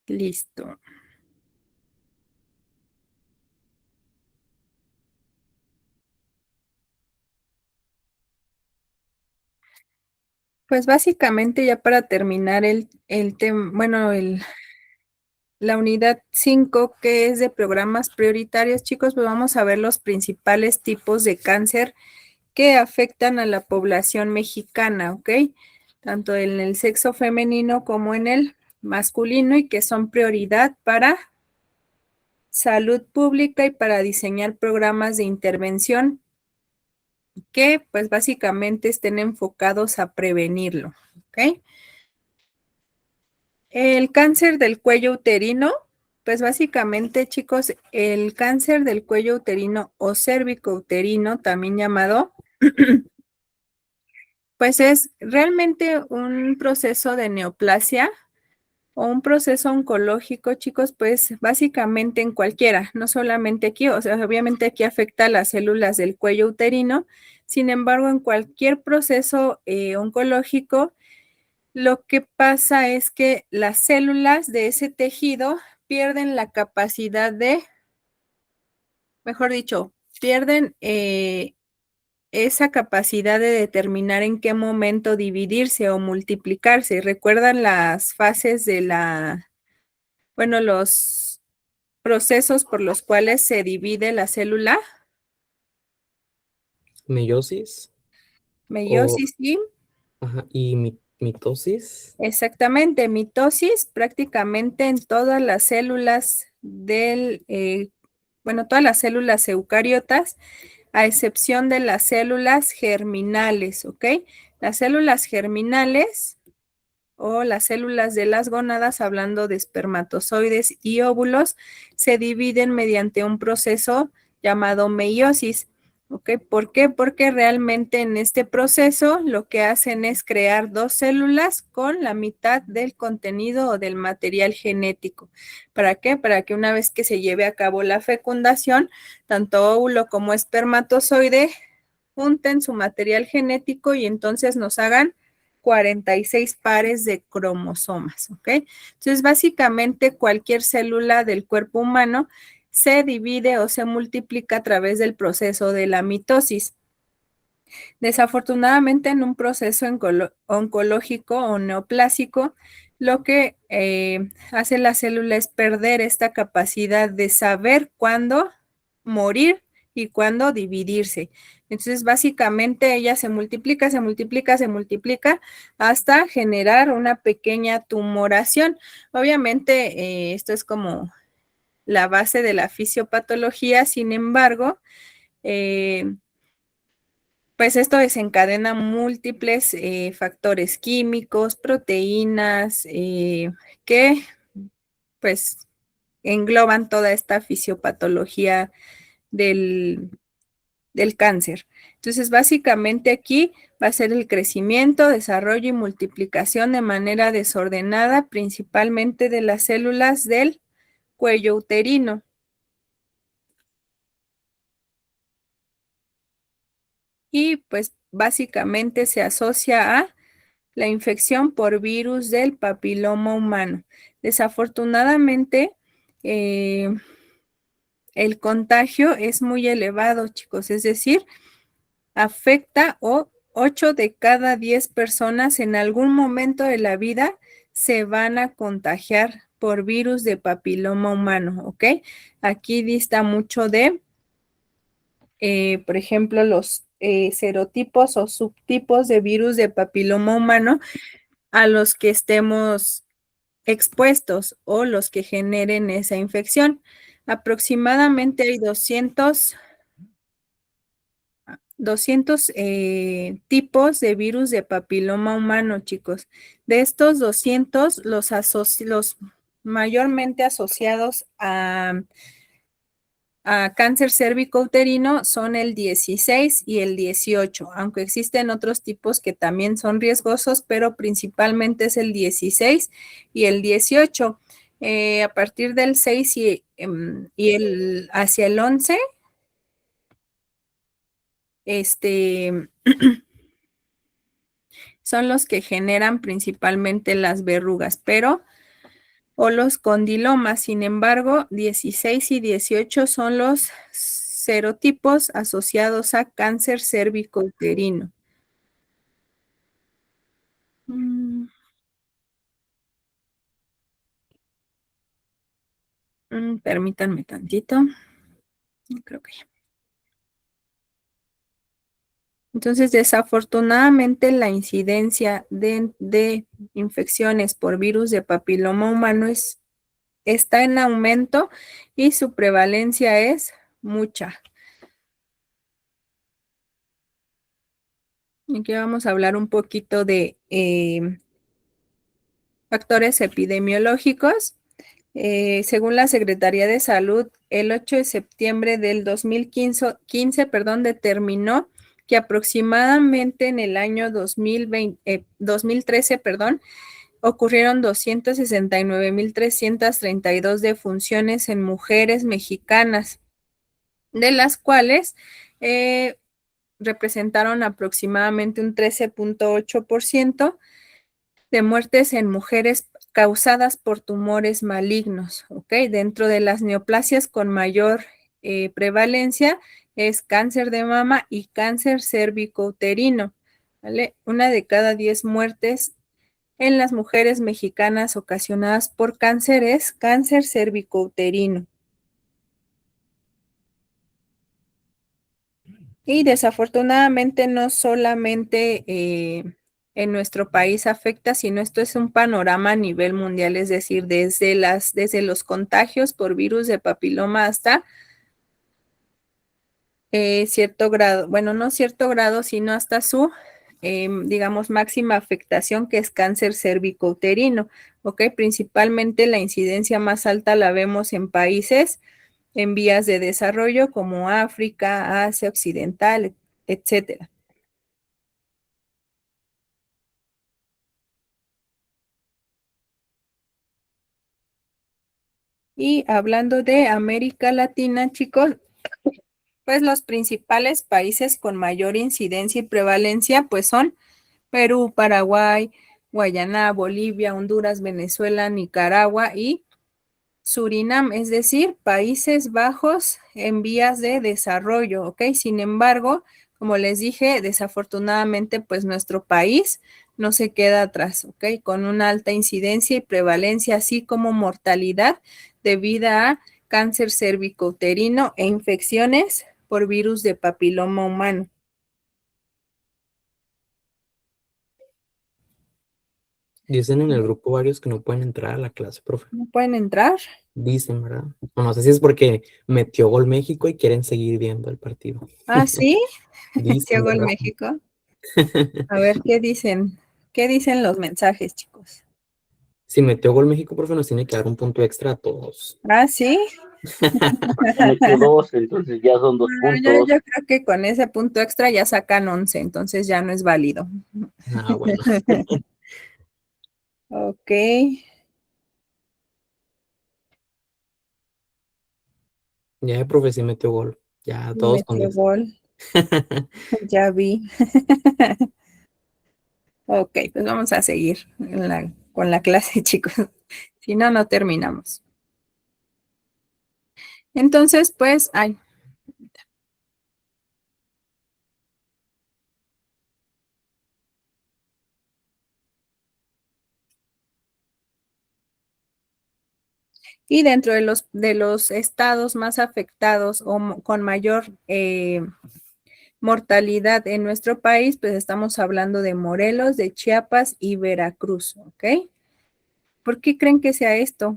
Listo. Pues básicamente ya para terminar el tema, bueno, la unidad 5 que es de programas prioritarios, chicos, pues vamos a ver los principales tipos de cáncer que afectan a la población mexicana, ¿ok? Tanto en el sexo femenino como en el masculino y que son prioridad para salud pública y para diseñar programas de intervención que pues básicamente estén enfocados a prevenirlo, ¿ok? El cáncer del cuello uterino, pues básicamente, chicos, el cáncer del cuello uterino o cérvico-uterino, también llamado, pues es realmente un proceso de neoplasia o un proceso oncológico, chicos, pues básicamente en cualquiera, no solamente aquí, o sea, obviamente aquí afecta a las células del cuello uterino, sin embargo, en cualquier proceso oncológico, lo que pasa es que las células de ese tejido pierden la capacidad de, mejor dicho, pierden esa capacidad de determinar en qué momento dividirse o multiplicarse. ¿Recuerdan las fases de bueno, los procesos por los cuales se divide la célula? Meiosis o Meiosis y y mitosis. exactamente, mitosis prácticamente en todas las células bueno, todas las células eucariotas, a excepción de las células germinales, ¿ok? Las células germinales o las células de las gónadas, hablando de espermatozoides y óvulos, se dividen mediante un proceso llamado meiosis. ¿Ok? ¿Por qué? Porque realmente en este proceso lo que hacen es crear dos células con la mitad del contenido o del material genético. ¿Para qué? Para que una vez que se lleve a cabo la fecundación, tanto óvulo como espermatozoide junten su material genético y entonces nos hagan 46 pares de cromosomas, ¿ok? Entonces, básicamente cualquier célula del cuerpo humano se divide o se multiplica a través del proceso de la mitosis. Desafortunadamente, en un proceso oncológico o neoplásico, lo que hace la célula es perder esta capacidad de saber cuándo morir y cuándo dividirse. Entonces, básicamente ella se multiplica, se multiplica, se multiplica hasta generar una pequeña tumoración. Obviamente, esto es como la base de la fisiopatología, sin embargo, pues esto desencadena múltiples factores químicos, proteínas, que pues engloban toda esta fisiopatología del, del cáncer. Entonces, básicamente aquí va a ser el crecimiento, desarrollo y multiplicación de manera desordenada, principalmente de las células del cuello uterino. Y pues básicamente se asocia a la infección por virus del papiloma humano. Desafortunadamente, eh, el contagio es muy elevado, chicos, es decir, afecta o 8 de cada 10 personas en algún momento de la vida se van a contagiar por virus de papiloma humano, ¿ok? Aquí dista mucho de, por ejemplo, los serotipos o subtipos de virus de papiloma humano a los que estemos expuestos o los que generen esa infección. Aproximadamente hay 200 tipos de virus de papiloma humano, chicos. De estos 200, los mayormente asociados a cáncer cérvico-uterino son el 16 y el 18, aunque existen otros tipos que también son riesgosos, pero principalmente es el 16 y el 18. A partir del 6 hacia el 11, este, son los que generan principalmente las verrugas, pero o los condilomas. Sin embargo, 16 y 18 son los serotipos asociados a cáncer cérvico-uterino. Permítanme tantito. Creo que ya. Entonces, desafortunadamente, la incidencia de infecciones por virus de papiloma humano está en aumento y su prevalencia es mucha. Aquí vamos a hablar un poquito de factores epidemiológicos. Según la Secretaría de Salud, el 8 de septiembre del 2015, determinó que aproximadamente en el año 2013, ocurrieron 269,332 defunciones en mujeres mexicanas, de las cuales representaron aproximadamente un 13.8% de muertes en mujeres causadas por tumores malignos, ¿ok? Dentro de las neoplasias con mayor prevalencia es cáncer de mama y cáncer cérvico-uterino, ¿vale? 1 de cada 10 muertes en las mujeres mexicanas ocasionadas por cáncer es cáncer cérvico-uterino. Y desafortunadamente no solamente en nuestro país afecta, sino esto es un panorama a nivel mundial, es decir, desde los contagios por virus de papiloma hasta cierto grado, bueno, no cierto grado, sino hasta su, digamos, máxima afectación, que es cáncer cérvico-uterino, ¿ok? Principalmente la incidencia más alta la vemos en países en vías de desarrollo como África, Asia Occidental, etcétera. Y hablando de América Latina, chicos, pues los principales países con mayor incidencia y prevalencia, pues son Perú, Paraguay, Guayana, Bolivia, Honduras, Venezuela, Nicaragua y Surinam, es decir, Países Bajos en vías de desarrollo, ¿ok? Sin embargo, como les dije, desafortunadamente, pues nuestro país no se queda atrás, ¿ok? Con una alta incidencia y prevalencia, así como mortalidad debido a cáncer cérvico-uterino e infecciones por virus de papiloma humano. Dicen en el grupo varios que no pueden entrar a la clase, profe. ¿No pueden entrar? Dicen, ¿verdad? No sé si es porque metió gol México y quieren seguir viendo el partido. Ah, ¿sí? Dicen, Llegó el ¿verdad? México. A ver, ¿qué dicen? ¿Qué dicen los mensajes, chicos? Si metió gol México, profe, nos tiene que dar un punto extra a todos. Ah, ¿sí? Metió 2, entonces ya son 2 puntos. Yo creo que con ese punto extra ya sacan 11, entonces ya no es válido. Ah, bueno. Ok. Ya, profe, sí metió gol. Ya, todos con Metió 10. gol, ya vi. Ok, pues vamos a seguir con la clase, chicos. Si no, no terminamos. Entonces, pues, y dentro de los estados más afectados o con mayor mortalidad en nuestro país, pues estamos hablando de Morelos, de Chiapas y Veracruz, ¿ok? ¿Por qué creen que sea esto?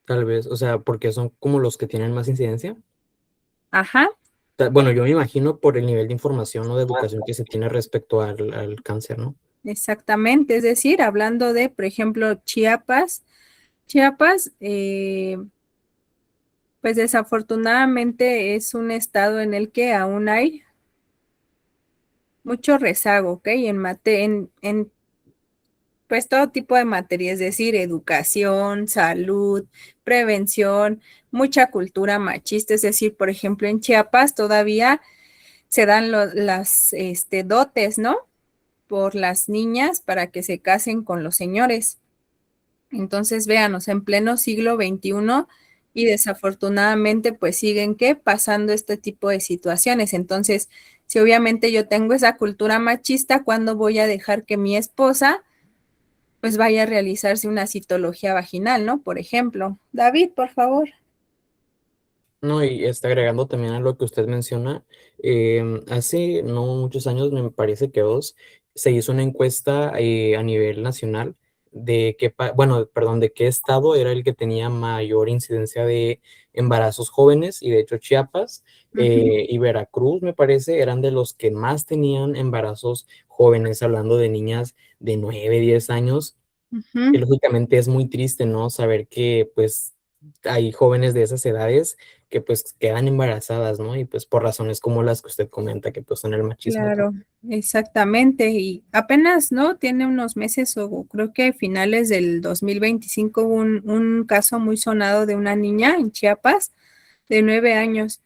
Tal vez, o sea, porque son como los que tienen más incidencia. Ajá, Bueno, yo me imagino por el nivel de información o de educación que se tiene respecto al cáncer, ¿no? exactamente. Es decir, hablando de, por ejemplo, Chiapas, pues desafortunadamente es un estado en el que aún hay mucho rezago, ¿ok? En pues todo tipo de materia, es decir, educación, salud, prevención, mucha cultura machista, es decir, por ejemplo, en Chiapas todavía se dan las dotes, ¿no? Por las niñas para que se casen con los señores. Entonces, véanos, en pleno siglo XXI y desafortunadamente pues siguen ¿qué? Pasando este tipo de situaciones. Entonces, si obviamente yo tengo esa cultura machista, ¿cuándo voy a dejar que mi esposa pues vaya a realizarse una citología vaginal, ¿no? Por ejemplo. David, por favor. No, y está agregando también a lo que usted menciona, hace no muchos años, me parece que dos, se hizo una encuesta a nivel nacional de qué, bueno, perdón, de qué estado era el que tenía mayor incidencia de embarazos jóvenes, y de hecho Chiapas y Veracruz, me parece, eran de los que más tenían embarazos jóvenes, hablando de niñas de 9 10 años, que Ujú, lógicamente es muy triste, ¿no? Saber que pues hay jóvenes de esas edades que pues quedan embarazadas, ¿no? Y pues por razones como las que usted comenta, que pues son el machismo claro, también. exactamente. Y apenas, ¿no? Tiene unos meses o creo que finales del 2025 hubo un caso muy sonado de una niña en Chiapas de 9 años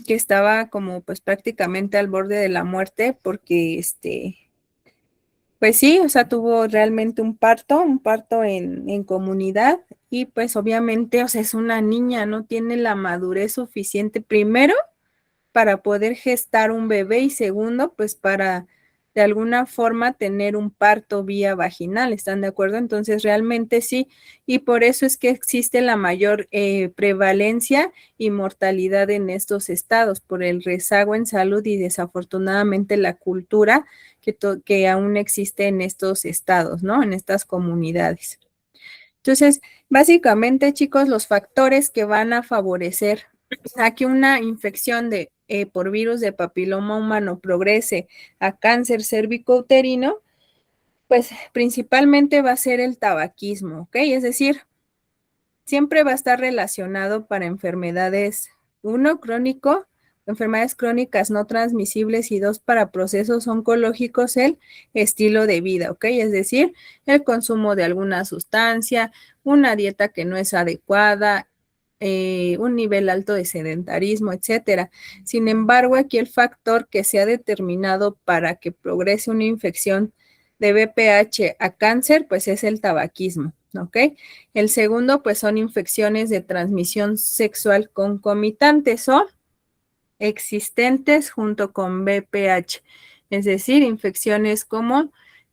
que estaba como pues prácticamente al borde de la muerte porque pues sí, o sea, tuvo realmente un parto en comunidad y pues obviamente, o sea, es una niña, no tiene la madurez suficiente primero para poder gestar un bebé y segundo, pues para de alguna forma tener un parto vía vaginal, ¿están de acuerdo? Entonces, realmente sí, y por eso es que existe la mayor prevalencia y mortalidad en estos estados, por el rezago en salud y desafortunadamente la cultura que aún existe en estos estados, ¿no? En estas comunidades. Entonces, básicamente, chicos, los factores que van a favorecer a que una infección por virus de papiloma humano progrese a cáncer cérvico-uterino, pues principalmente va a ser el tabaquismo, ¿ok? Es decir, siempre va a estar relacionado para enfermedades, uno, crónico, enfermedades crónicas no transmisibles y dos, para procesos oncológicos, el estilo de vida, ¿ok? Es decir, el consumo de alguna sustancia, una dieta que no es adecuada, un nivel alto de sedentarismo, etcétera. Sin embargo, aquí el factor que se ha determinado para que progrese una infección de VPH a cáncer, pues es el tabaquismo, ¿ok? El segundo, pues son infecciones de transmisión sexual concomitantes o existentes junto con VPH, es decir, infecciones como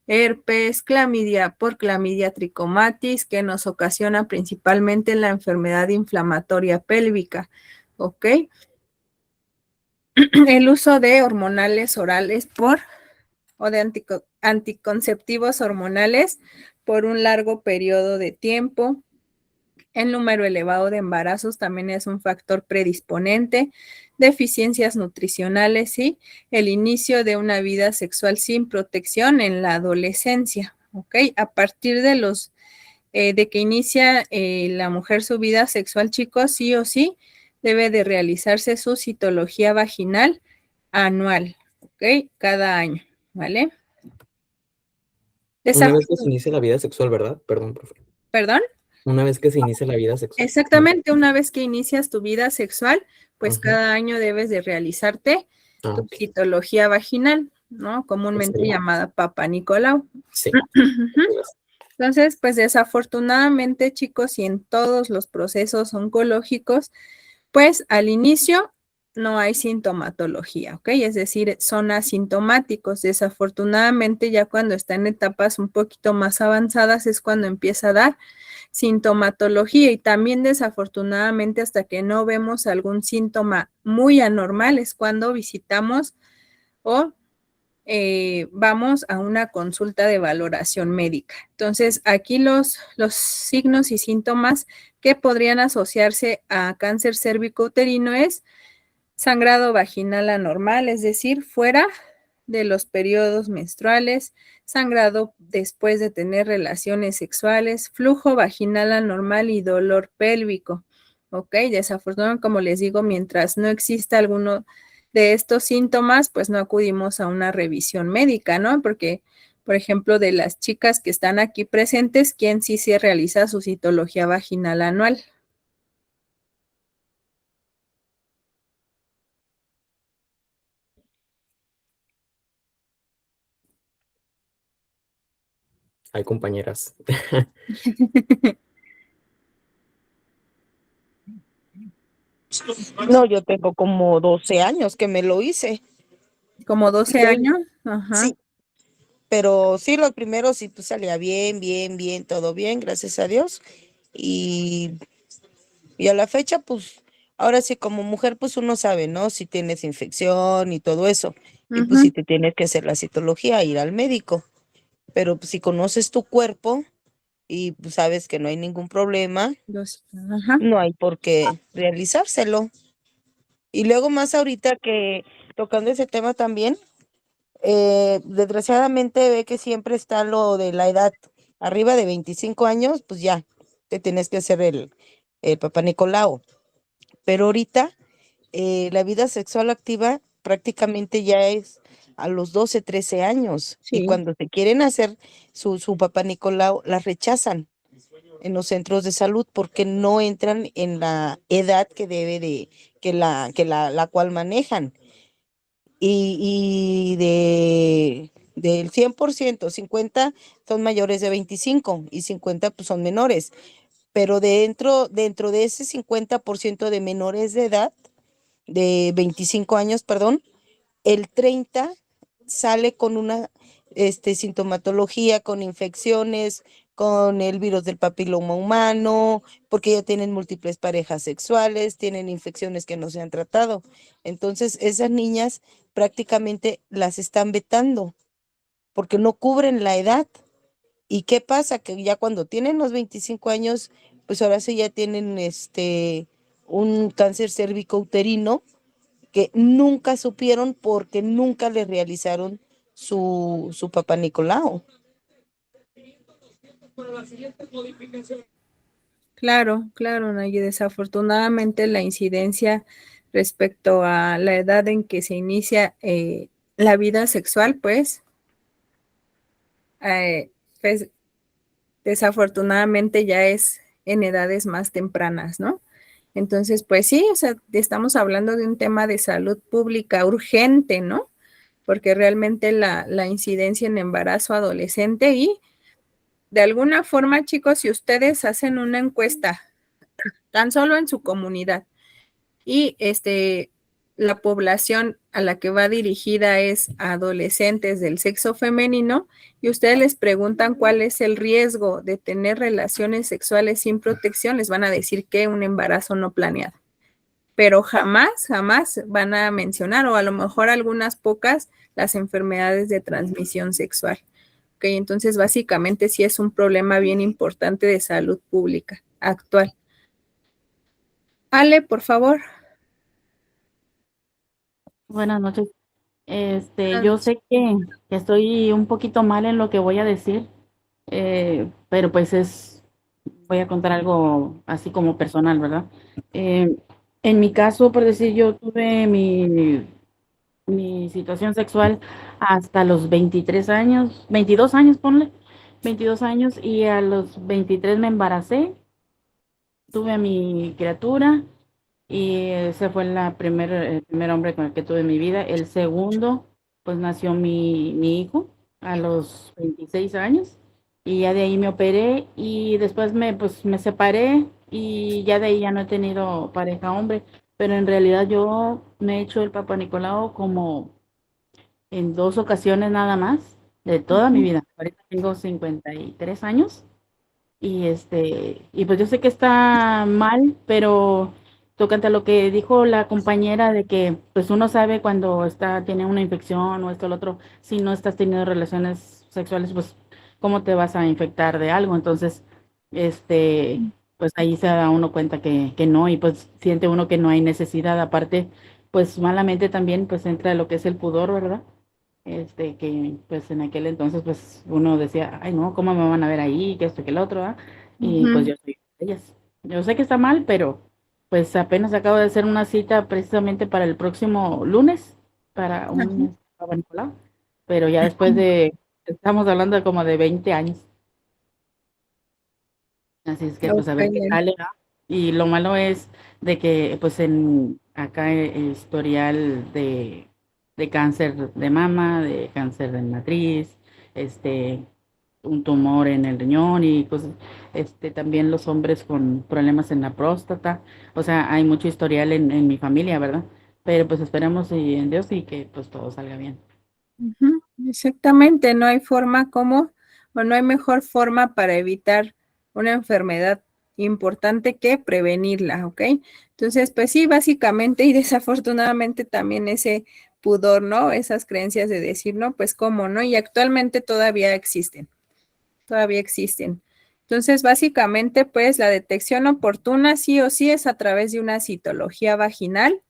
herpes, clamidia por clamidia trichomatis, que nos ocasiona principalmente la enfermedad inflamatoria pélvica, ¿ok? El uso de hormonales orales o de anticonceptivos hormonales por un largo periodo de tiempo. El número elevado de embarazos también es un factor predisponente, deficiencias nutricionales y el inicio de una vida sexual sin protección en la adolescencia, ¿ok? A partir de que inicia la mujer su vida sexual, chicos, sí o sí debe de realizarse su citología vaginal anual, ¿ok? Cada año, ¿vale? Una vez que se inicia la vida sexual, ¿verdad? Perdón, profe. ¿Perdón? Una vez que se inicia la vida sexual. Exactamente, una vez que inicias tu vida sexual, pues Ujú. cada año debes de realizarte Ah, tu ok. citología vaginal, ¿no? Comúnmente Excelente. llamada Papa Nicolau. Sí. Gracias. Entonces, pues desafortunadamente, chicos, y en todos los procesos oncológicos, pues al inicio no hay sintomatología, ¿ok? Es decir, son asintomáticos. Desafortunadamente, ya cuando está en etapas un poquito más avanzadas es cuando empieza a dar sintomatología y también desafortunadamente hasta que no vemos algún síntoma muy anormal es cuando visitamos o vamos a una consulta de valoración médica. Entonces, aquí los signos y síntomas que podrían asociarse a cáncer cérvico-uterino es sangrado vaginal anormal, es decir, fuera de los periodos menstruales, sangrado después de tener relaciones sexuales, flujo vaginal anormal y dolor pélvico. Ok, desafortunadamente, como les digo, mientras no exista alguno de estos síntomas, pues no acudimos a una revisión médica, ¿no? Porque, por ejemplo, de las chicas que están aquí presentes, ¿quién sí se realiza su citología vaginal anual? Hay compañeras. No, yo tengo como 12 años que me lo hice. Como 12 Yo- años. Ajá. sí, pero sí, los primeros sí pues salía bien, bien, bien, todo bien, gracias a Dios. Y, y a la fecha, pues, ahora sí como mujer, pues uno sabe, ¿no? Si tienes infección y todo eso. Y pues si Ujú. te tienes que hacer la citología, ir al médico. Pero pues, si conoces tu cuerpo y pues, sabes que no hay ningún problema, Ajá. no hay por qué realizárselo. Y luego más ahorita que tocando ese tema también, desgraciadamente ve que siempre está lo de la edad arriba de 25 años, pues ya te tienes que hacer el papá Nicolau. Pero ahorita la vida sexual activa prácticamente ya es a los 12 13 años. Y Sí, cuando te quieren hacer su papá Nicolau, las rechazan en los centros de salud porque no entran en la edad que debe de, la cual manejan. Y del 100% 50 son mayores de 25 y 50 pues, son menores. Pero dentro de ese 50% de menores de edad, de 25 años, perdón, el 30 sale con una sintomatología, con infecciones, con el virus del papiloma humano, porque ya tienen múltiples parejas sexuales, tienen infecciones que no se han tratado. Entonces, esas niñas prácticamente las están vetando porque no cubren la edad. ¿Y qué pasa? Que ya cuando tienen los 25 años, pues ahora sí ya tienen un cáncer cérvico-uterino que nunca supieron porque nunca le realizaron su papá Nicolau. claro, claro, Nayi. Desafortunadamente la incidencia respecto a la edad en que se inicia la vida sexual, eh, pues desafortunadamente ya es en edades más tempranas, ¿no? Entonces, pues sí, o sea, estamos hablando de un tema de salud pública urgente, ¿no? Porque realmente la incidencia en embarazo adolescente y de alguna forma, chicos, si ustedes hacen una encuesta tan solo en su comunidad y la población a la que va dirigida es a adolescentes del sexo femenino y ustedes les preguntan cuál es el riesgo de tener relaciones sexuales sin protección, les van a decir que un embarazo no planeado. Pero jamás, jamás van a mencionar, o a lo mejor algunas pocas, las enfermedades de transmisión sexual. Ok, entonces básicamente sí es un problema bien importante de salud pública actual. Ale, por favor. Buenas noches. Yo sé que estoy un poquito mal en lo que voy a decir, pero pues voy a contar algo así como personal, ¿verdad? Eh, en mi caso, por decir, yo tuve mi situación sexual hasta los 23 años, 22 años, ponle, 22 años, y a los 23 me embaracé, tuve a mi criatura. Y ese fue el primer hombre con el que tuve mi vida. El segundo, pues nació mi hijo a los 26 años y ya de ahí me operé y después pues, me separé y ya de ahí ya no he tenido pareja hombre, pero en realidad yo me he hecho el Papa Nicolau como en dos ocasiones nada más de toda mi vida. Ahorita tengo 53 años y pues yo sé que está mal, pero tocante a lo que dijo la compañera de que pues uno sabe cuando tiene una infección o esto o lo otro, si no estás teniendo relaciones sexuales, pues cómo te vas a infectar de algo. Entonces, este, pues ahí se da uno cuenta que no, y pues siente uno que no hay necesidad. Aparte, pues malamente también pues entra lo que es el pudor, ¿verdad? Que pues en aquel entonces pues uno decía, ay no, ¿cómo me van a ver ahí? Que esto, que el otro, ¿ah? Y pues Ujú, yo soy de ellas. Yo sé que está mal, pero pues apenas acabo de hacer una cita precisamente para el próximo lunes, para ujú. un Papa Nicolau, pero ya después estamos hablando de como de 20 años. Así es que pues a Ok, ver qué sale, ¿no? Y lo malo es de que pues acá el historial de cáncer de mama, de cáncer de matriz, este, un tumor en el riñón y cosas, también los hombres con problemas en la próstata, o sea, hay mucho historial en mi familia, ¿verdad? Pero pues esperemos en Dios y que pues todo salga bien. Ujú, exactamente, no hay forma como, o no hay mejor forma para evitar una enfermedad importante que prevenirla, ¿ok? Entonces, pues sí, básicamente y desafortunadamente también ese pudor, ¿no? Esas creencias de decir, no, pues cómo, ¿no? Y actualmente todavía existen, todavía existen. Entonces, básicamente, pues la detección oportuna sí o sí es a través de una citología vaginal.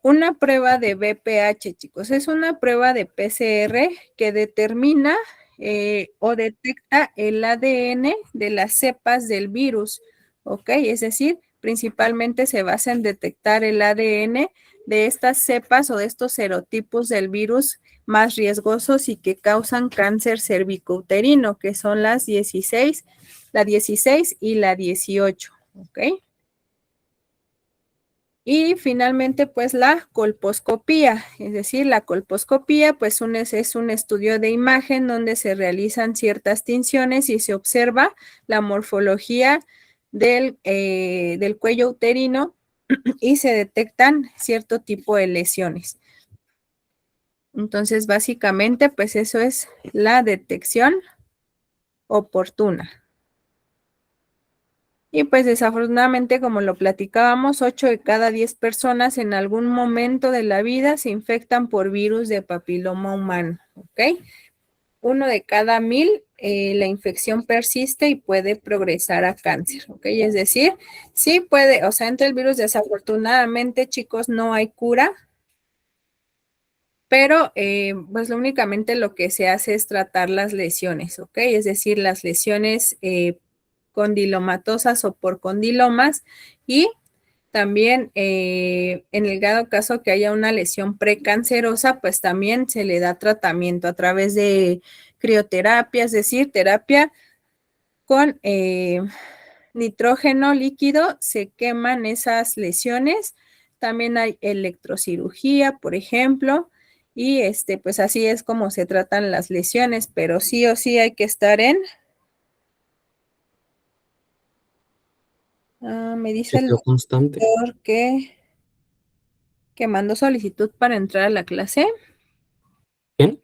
Una prueba de BPH, chicos, es una prueba de PCR que determina o detecta el ADN de las cepas del virus, ¿ok? Es decir, principalmente se basa en detectar el ADN de estas cepas o de estos serotipos del virus más riesgosos y que causan cáncer cervicouterino, que son las 16, la 16 y la 18, ¿ok? Y finalmente, pues la colposcopía, es decir, la colposcopía, pues es un estudio de imagen donde se realizan ciertas tinciones y se observa la morfología del cuello uterino y se detectan cierto tipo de lesiones. Entonces, básicamente, pues eso es la detección oportuna. Y pues desafortunadamente, como lo platicábamos, 8 de cada 10 personas en algún momento de la vida se infectan por virus de papiloma humano, ¿ok? 1 de cada 1000, la infección persiste y puede progresar a cáncer, ¿ok? Es decir, sí puede, o sea, entre el virus desafortunadamente, chicos, no hay cura, pero pues únicamente lo que se hace es tratar las lesiones, ¿ok? Es decir, las lesiones condilomatosas o por condilomas y también en el dado caso que haya una lesión precancerosa, pues también se le da tratamiento a través de crioterapia, es decir, terapia con nitrógeno líquido, se queman esas lesiones. También hay electrocirugía, por ejemplo, y pues así es como se tratan las lesiones, pero sí o sí hay que estar en. Me dice el Chequeo constante. doctor que mandó solicitud para entrar a la clase. ¿Quién?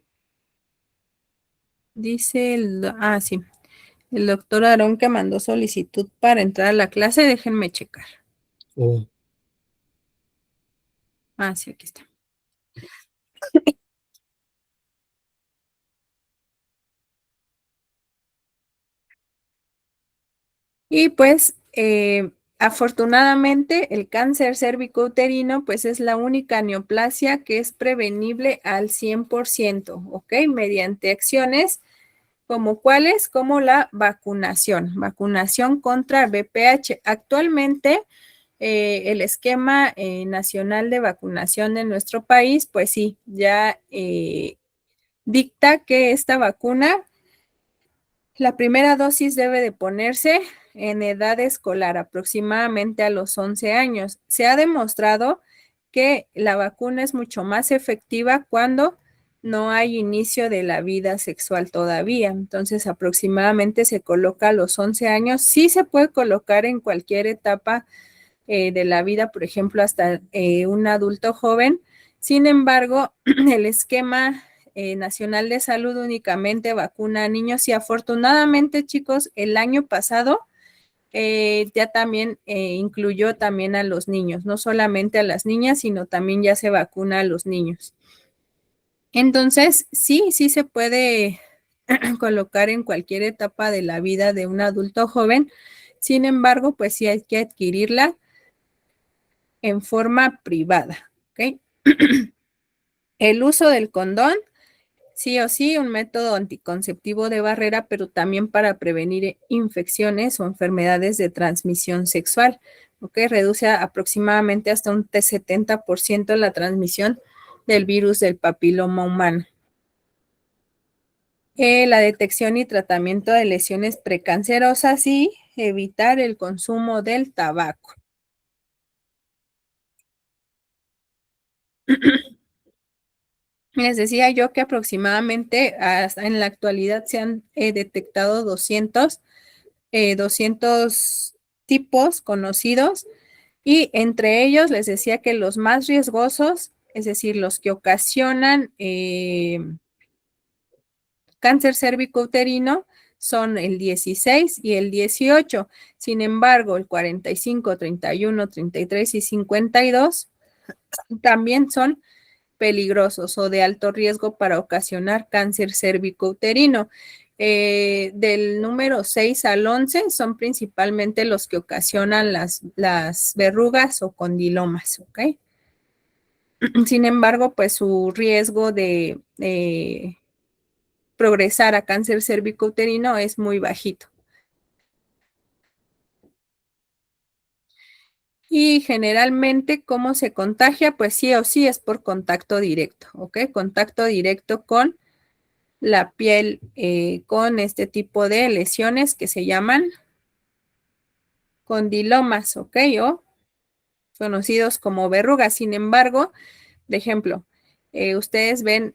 Dice sí, el doctor Aarón que mandó solicitud para entrar a la clase. Déjenme checar. Oh, Sí, aquí está. Y pues, afortunadamente, el cáncer cervicouterino, pues es la única neoplasia que es prevenible al 100%, ¿ok? Mediante acciones como cuáles, como la vacunación contra VPH. Actualmente, el esquema nacional de vacunación en nuestro país, pues sí, ya dicta que esta vacuna, la primera dosis debe de ponerse en edad escolar, aproximadamente a los 11 años. Se ha demostrado que la vacuna es mucho más efectiva cuando no hay inicio de la vida sexual todavía. Entonces, aproximadamente se coloca a los 11 años. Sí se puede colocar en cualquier etapa de la vida, por ejemplo, hasta un adulto joven. Sin embargo, el esquema nacional de salud únicamente vacuna a niños y afortunadamente, chicos, el año pasado ya también incluyó también a los niños, no solamente a las niñas, sino también ya se vacuna a los niños. Entonces, sí se puede colocar en cualquier etapa de la vida de un adulto joven. Sin embargo, pues sí hay que adquirirla en forma privada, ¿ok? El uso del condón, sí o sí, un método anticonceptivo de barrera, pero también para prevenir infecciones o enfermedades de transmisión sexual, ¿ok? Reduce aproximadamente hasta un 70% la transmisión del virus del papiloma humano. La detección y tratamiento de lesiones precancerosas y evitar el consumo del tabaco. Les decía yo que aproximadamente hasta en la actualidad se han detectado 200 tipos conocidos y entre ellos les decía que los más riesgosos, es decir, los que ocasionan cáncer cervicouterino, son el 16 y el 18. Sin embargo, el 45, 31, 33 y 52 también son peligrosos o de alto riesgo para ocasionar cáncer cervicouterino. Del número 6 al 11 son principalmente los que ocasionan las verrugas o condilomas, ¿ok? Sin embargo, pues su riesgo de progresar a cáncer cervicouterino es muy bajito. Y generalmente, ¿cómo se contagia? Pues sí o sí es por contacto directo, ¿ok? Contacto directo con la piel, con este tipo de lesiones que se llaman condilomas, ¿ok? O conocidos como verrugas. Sin embargo, de ejemplo, ustedes ven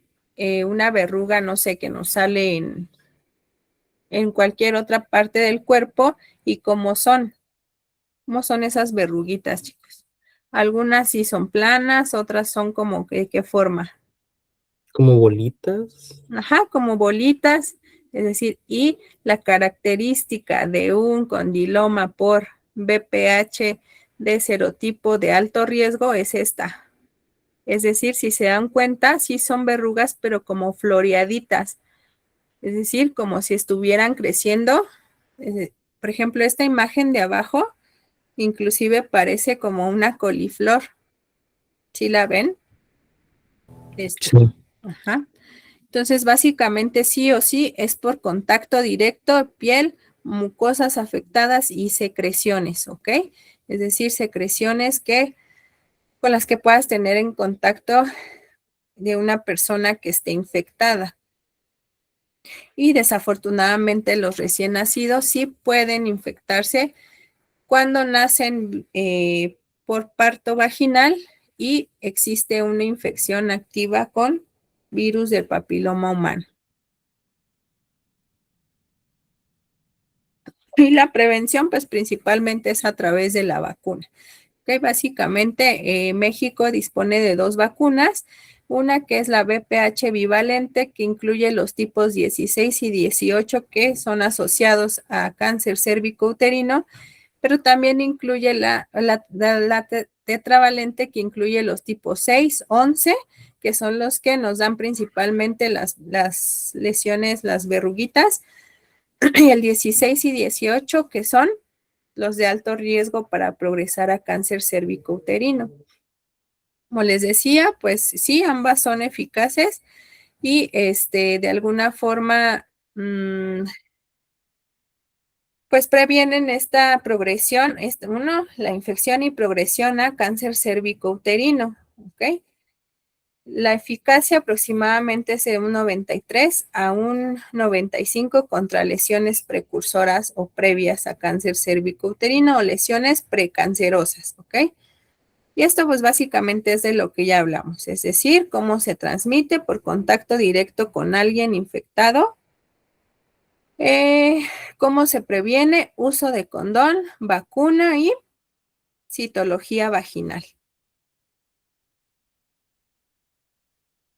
una verruga, no sé, que nos sale en cualquier otra parte del cuerpo y cómo son esas verruguitas, chicos. Algunas sí son planas, otras son como ¿qué forma? Como bolitas. Ajá, como bolitas, es decir, y la característica de un condiloma por BPH de serotipo de alto riesgo es esta. Es decir, si se dan cuenta, sí son verrugas, pero como floreaditas, es decir, como si estuvieran creciendo. Por ejemplo, esta imagen de abajo inclusive parece como una coliflor. ¿Sí la ven? Sí. Ajá. Entonces, básicamente sí o sí es por contacto directo, piel, mucosas afectadas y secreciones, ¿ok? Es decir, secreciones con las que puedas tener en contacto de una persona que esté infectada. Y desafortunadamente los recién nacidos sí pueden infectarse cuando nacen por parto vaginal y existe una infección activa con virus del papiloma humano. Y la prevención, pues principalmente es a través de la vacuna. Okay, básicamente, México dispone de 2 vacunas, una que es la BPH bivalente, que incluye los tipos 16 y 18 que son asociados a cáncer cervicouterino, pero también incluye la tetravalente, que incluye los tipos 6, 11, que son los que nos dan principalmente las lesiones, las verruguitas, y el 16 y 18, que son los de alto riesgo para progresar a cáncer cervicouterino. Como les decía, pues sí, ambas son eficaces y de alguna forma, pues previenen esta progresión, la infección y progresión a cáncer cervicouterino, ¿ok? La eficacia aproximadamente es de un 93 a un 95 contra lesiones precursoras o previas a cáncer cervicouterino o lesiones precancerosas, ¿ok? Y esto pues básicamente es de lo que ya hablamos, es decir, cómo se transmite por contacto directo con alguien infectado, cómo se previene, uso de condón, vacuna y citología vaginal.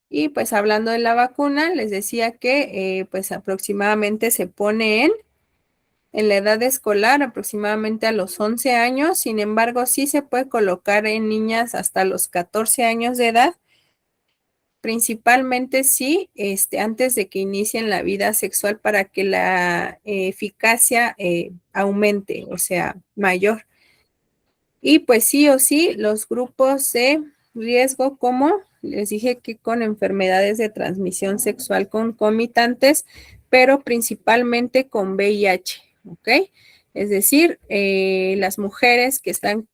Y pues hablando de la vacuna, les decía que pues aproximadamente se pone en la edad escolar, aproximadamente a los 11 años. Sin embargo, sí se puede colocar en niñas hasta los 14 años de edad, principalmente sí, antes de que inicien la vida sexual para que la eficacia aumente, o sea, mayor. Y pues sí o sí, los grupos de riesgo, como les dije, que con enfermedades de transmisión sexual concomitantes, pero principalmente con VIH, ¿ok? Es decir, las mujeres que están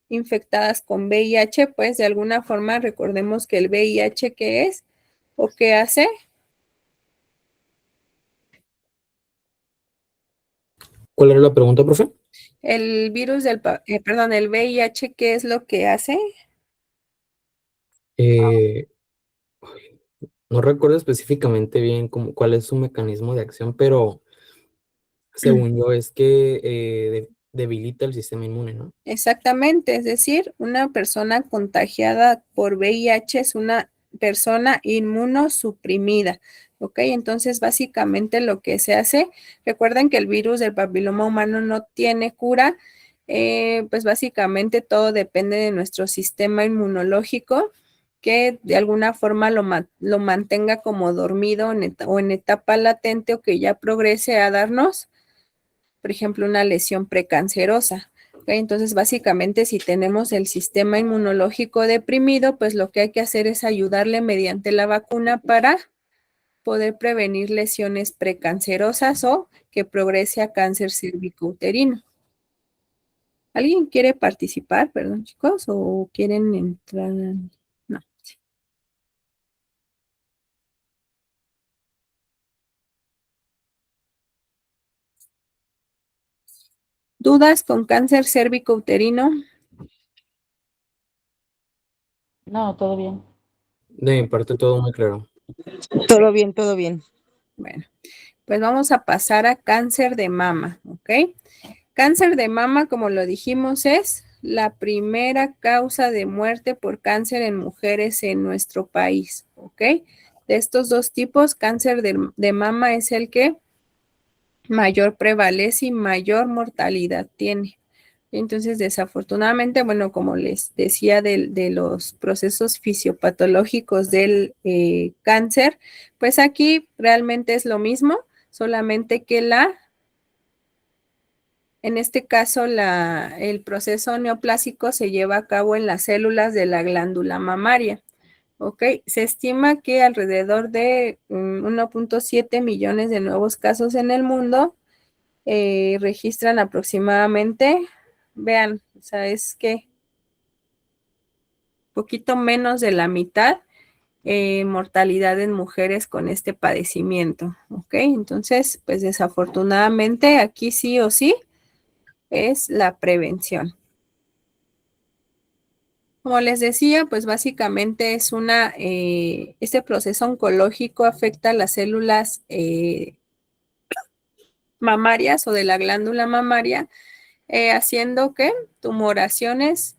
infectadas con VIH, pues de alguna forma recordemos que el VIH, ¿qué es? ¿O qué hace? ¿Cuál era la pregunta, profe? El virus el VIH, ¿qué es lo que hace? No recuerdo específicamente bien cuál es su mecanismo de acción, pero según yo es que debilita el sistema inmune, ¿no? Exactamente, es decir, una persona contagiada por VIH es una persona inmunosuprimida, ¿ok? Entonces, básicamente lo que se hace, recuerden que el virus del papiloma humano no tiene cura, pues básicamente todo depende de nuestro sistema inmunológico, que de alguna forma lo mantenga como dormido o en etapa latente o que ya progrese a darnos, por ejemplo, una lesión precancerosa. ¿Okay? Entonces, básicamente, si tenemos el sistema inmunológico deprimido, pues lo que hay que hacer es ayudarle mediante la vacuna para poder prevenir lesiones precancerosas o que progrese a cáncer cervicouterino. ¿Alguien quiere participar, perdón, chicos, o quieren entrar? No. ¿Dudas con cáncer cervicouterino? No, todo bien. De mi parte todo muy claro. Todo bien, todo bien. Bueno, pues vamos a pasar a cáncer de mama, ¿ok? Cáncer de mama, como lo dijimos, es la primera causa de muerte por cáncer en mujeres en nuestro país, ¿ok? De estos dos tipos, cáncer de mama es el que mayor prevalece y mayor mortalidad tiene. Entonces, desafortunadamente, bueno, como les decía de los procesos fisiopatológicos del cáncer, pues aquí realmente es lo mismo, solamente que en este caso, el proceso neoplásico se lleva a cabo en las células de la glándula mamaria. ¿Ok? Se estima que alrededor de 1.7 millones de nuevos casos en el mundo registran aproximadamente, vean, o sea, es que poquito menos de la mitad mortalidad en mujeres con este padecimiento. ¿Ok? Entonces, pues desafortunadamente aquí sí o sí es la prevención. Como les decía, pues básicamente es este proceso oncológico afecta a las células mamarias o de la glándula mamaria, haciendo que tumoraciones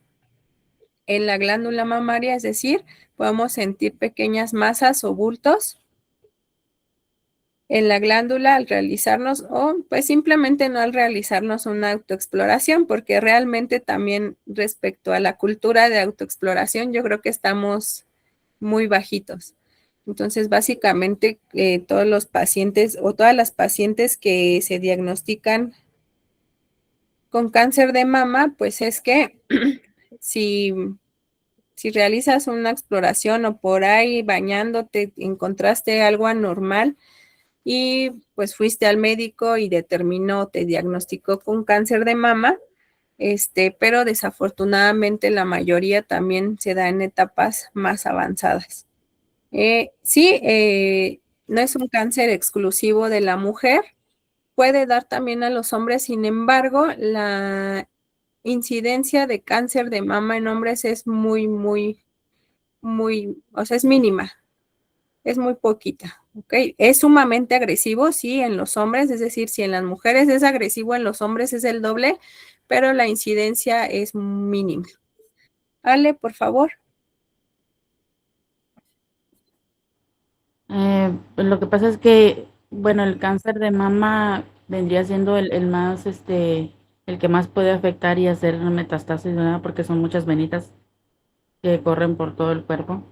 en la glándula mamaria, es decir, podemos sentir pequeñas masas o bultos en la glándula al realizarnos o pues simplemente no al realizarnos una autoexploración, porque realmente también respecto a la cultura de autoexploración, yo creo que estamos muy bajitos. Entonces, básicamente, todos los pacientes o todas las pacientes que se diagnostican con cáncer de mama, pues es que si, si realizas una exploración o por ahí bañándote encontraste algo anormal y pues fuiste al médico y determinó, te diagnosticó con cáncer de mama, pero desafortunadamente la mayoría también se da en etapas más avanzadas. Sí, no es un cáncer exclusivo de la mujer, puede dar también a los hombres, sin embargo, la incidencia de cáncer de mama en hombres es muy, o sea, es mínima, es muy poquita, ¿ok? Es sumamente agresivo, sí, en los hombres, es decir, si en las mujeres es agresivo, en los hombres es el doble, pero la incidencia es mínima. Ale, por favor. Pues lo que pasa es que, bueno, el cáncer de mama vendría siendo el más, el que más puede afectar y hacer metastasis, ¿verdad? Porque son muchas venitas que corren por todo el cuerpo.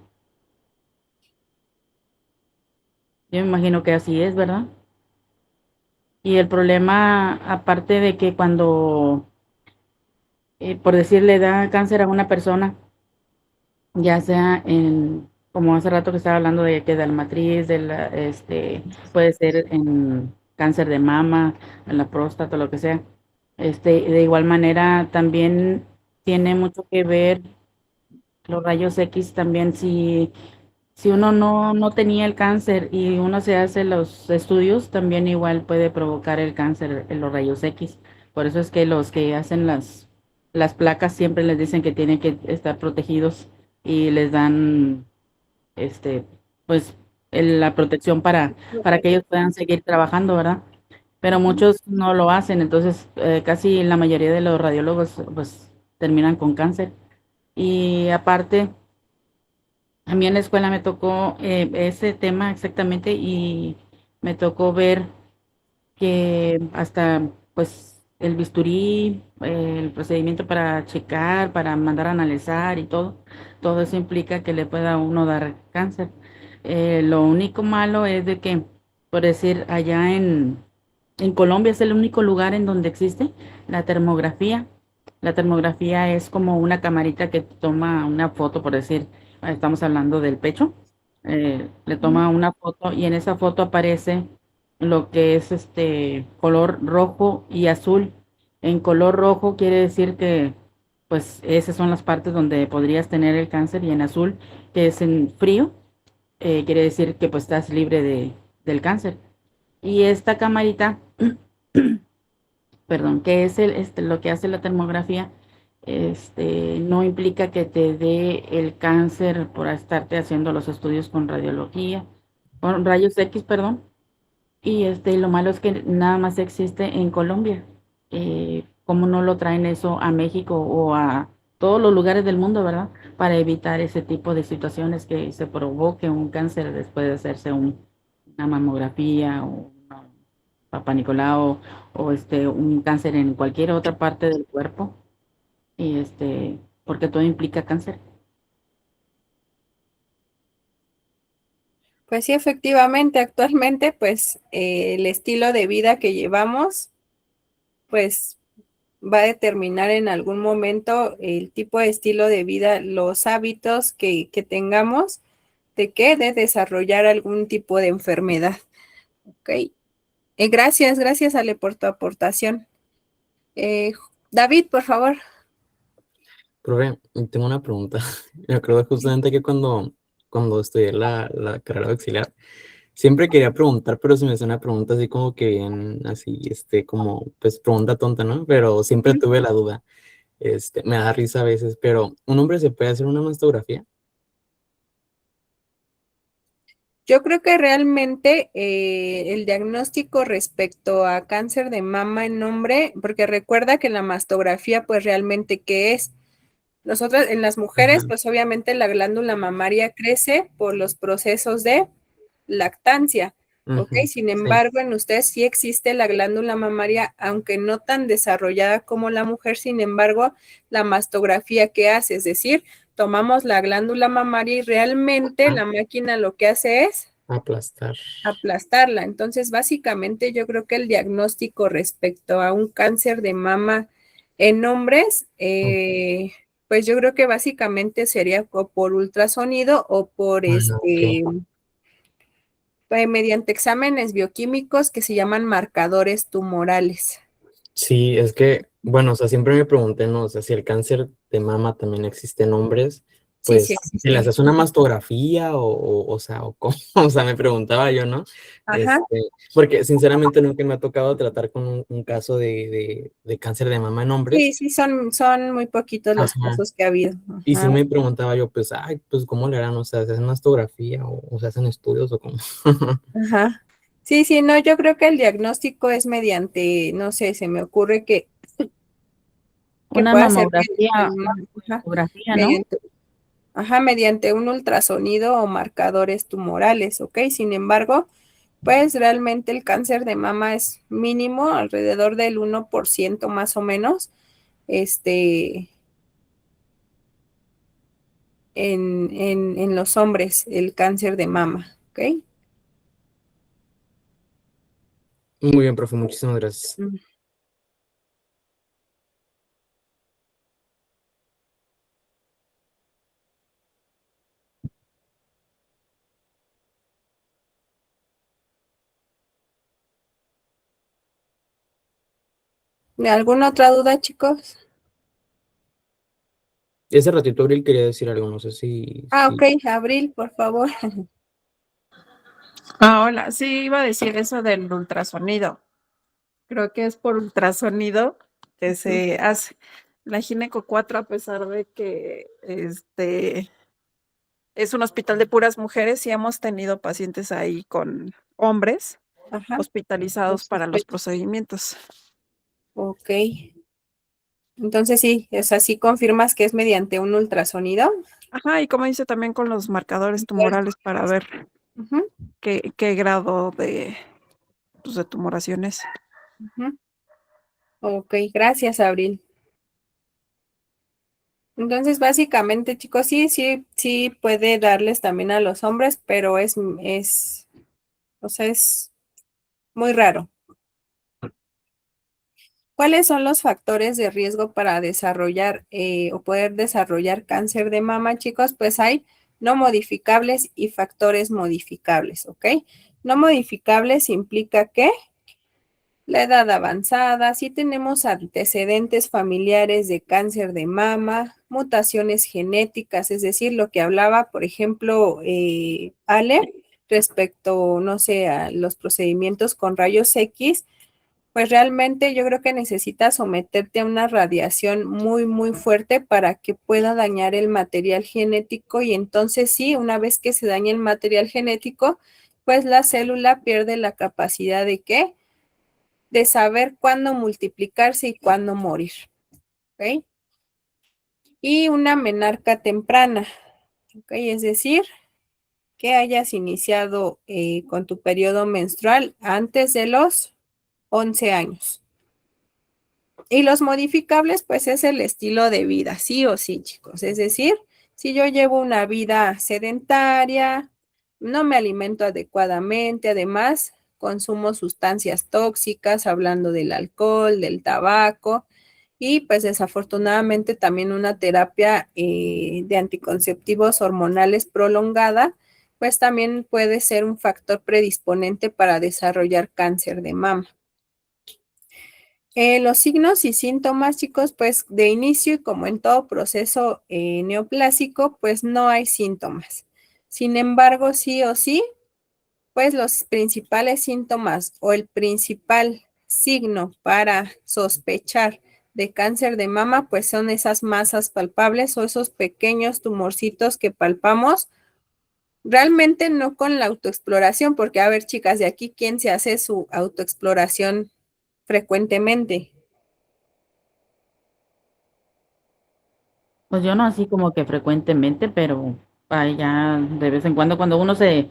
Yo me imagino que así es, ¿verdad? Y el problema, aparte de que cuando, por decir, le da cáncer a una persona, ya sea como hace rato que estaba hablando de que de la matriz, puede ser en cáncer de mama, en la próstata, lo que sea. De igual manera, también tiene mucho que ver los rayos X también, si uno no tenía el cáncer y uno se hace los estudios, también igual puede provocar el cáncer en los rayos X. Por eso es que los que hacen las placas siempre les dicen que tienen que estar protegidos y les dan, este, pues, la protección para que ellos puedan seguir trabajando, ¿verdad? Pero muchos no lo hacen, entonces casi la mayoría de los radiólogos pues terminan con cáncer. Y aparte, a mí en la escuela me tocó ese tema exactamente y me tocó ver que hasta pues el bisturí, el procedimiento para checar, para mandar a analizar y todo eso implica que le pueda a uno dar cáncer. Lo único malo es de que, por decir, allá en Colombia es el único lugar en donde existe la termografía. La termografía es como una camarita que toma una foto, por decir, estamos hablando del pecho, le toma una foto y en esa foto aparece lo que es este color rojo y azul. En color rojo quiere decir que pues esas son las partes donde podrías tener el cáncer y en azul, que es en frío, quiere decir que pues estás libre del cáncer. Y esta camarita, perdón, que es lo que hace la termografía, no implica que te dé el cáncer por estarte haciendo los estudios con radiología, con rayos X, perdón. Y lo malo es que nada más existe en Colombia. ¿Cómo no lo traen eso a México o a todos los lugares del mundo, verdad? Para evitar ese tipo de situaciones que se provoque un cáncer después de hacerse una mamografía o una Papa Nicolau o un cáncer en cualquier otra parte del cuerpo. Y porque todo implica cáncer. Pues sí, efectivamente, actualmente, pues el estilo de vida que llevamos, pues va a determinar en algún momento el tipo de estilo de vida, los hábitos que tengamos, de qué, de desarrollar algún tipo de enfermedad. Ok. Gracias, Ale, por tu aportación. David, por favor. Profe, tengo una pregunta. Me acuerdo justamente que cuando estudié la carrera de auxiliar, siempre quería preguntar, pero se me hace una pregunta así como que bien, así, como, pues, pregunta tonta, ¿no? Pero siempre tuve la duda. Me da risa a veces, pero ¿un hombre se puede hacer una mastografía? Yo creo que realmente el diagnóstico respecto a cáncer de mama en hombre, porque recuerda que la mastografía, pues realmente, ¿qué es? Nosotras, en las mujeres, Ajá. pues obviamente la glándula mamaria crece por los procesos de lactancia, ¿ok? Ujú, Sin sí. embargo, en ustedes sí existe la glándula mamaria, aunque no tan desarrollada como la mujer, sin embargo, la mastografía que hace, es decir, tomamos la glándula mamaria y realmente Ah, la máquina lo que hace es aplastar. aplastarla. Entonces, básicamente yo creo que el diagnóstico respecto a un cáncer de mama en hombres, Mm, pues yo creo que básicamente sería o por ultrasonido o por ok. mediante exámenes bioquímicos que se llaman marcadores tumorales. Sí, es que, bueno, o sea, siempre me pregunté, ¿no? O sea, si el cáncer de mama también existe en hombres, Sí, sí pues, ¿se le existe. hace una mastografía o sea, o cómo? O sea, me preguntaba yo, ¿no? Ajá. Porque sinceramente nunca me ha tocado tratar con un caso de cáncer de mama en Sí, hombres. sí, son muy poquitos los Ajá. casos que ha habido. Y sí Ajá. me preguntaba yo, pues, ay, pues, ¿cómo le harán? O sea, ¿se hacen mastografía o se hacen estudios o cómo? Ajá. Sí, sí, no, yo creo que el diagnóstico es mediante, no sé, se me ocurre que Una pueda ser mamografía, ajá, ecografía, ¿no? mediante, mediante un ultrasonido o marcadores tumorales, ¿ok? Sin embargo, pues realmente el cáncer de mama es mínimo, alrededor del 1% más o menos, este, en los hombres, el cáncer de mama, ¿ok? Muy bien, profe, muchísimas gracias. Mm. ¿Alguna otra duda, chicos? Ese ratito Abril quería decir algo, no sé si, Ok, Abril, por favor. Hola, sí, iba a decir eso del ultrasonido. Creo que es por ultrasonido que se hace la gineco 4 a pesar de que es un hospital de puras mujeres y hemos tenido pacientes ahí con hombres Ajá. hospitalizados para los Sospecha. procedimientos. Ok. Entonces sí, es así, confirmas que es mediante un ultrasonido. Ajá, y como dice también con los marcadores tumorales para ver Ujú, qué grado de, pues, de tumoración es. ujú. Ok, gracias, Abril. Entonces, básicamente, chicos, sí puede darles también a los hombres, pero o sea, es muy raro. ¿Cuáles son los factores de riesgo para desarrollar o poder desarrollar cáncer de mama, chicos? Pues hay no modificables y factores modificables, ¿ok? No modificables implica que la edad avanzada, si tenemos antecedentes familiares de cáncer de mama, mutaciones genéticas, es decir, lo que hablaba, por ejemplo, Ale, respecto, no sé, a los procedimientos con rayos X, pues realmente yo creo que necesitas someterte a una radiación muy, muy fuerte para que pueda dañar el material genético y entonces sí, una vez que se daña el material genético, pues la célula pierde la capacidad de ¿qué? De saber cuándo multiplicarse y cuándo morir. ¿Ok? Y una menarca temprana. ¿Ok? Es decir, que hayas iniciado con tu periodo menstrual antes de los 11 años. Y los modificables, pues es el estilo de vida, sí o sí, chicos. Es decir, si yo llevo una vida sedentaria, no me alimento adecuadamente, además consumo sustancias tóxicas, hablando del alcohol, del tabaco, y pues desafortunadamente también una terapia de anticonceptivos hormonales prolongada, pues también puede ser un factor predisponente para desarrollar cáncer de mama. Los signos y síntomas, chicos, pues de inicio y como en todo proceso neoplásico, pues no hay síntomas. Sin embargo, sí o sí, pues los principales síntomas o el principal signo para sospechar de cáncer de mama, pues son esas masas palpables o esos pequeños tumorcitos que palpamos. Realmente no con la autoexploración, porque a ver, chicas, de aquí, ¿quién se hace su autoexploración frecuentemente? Pues yo no así como que frecuentemente, pero ya de vez en cuando uno se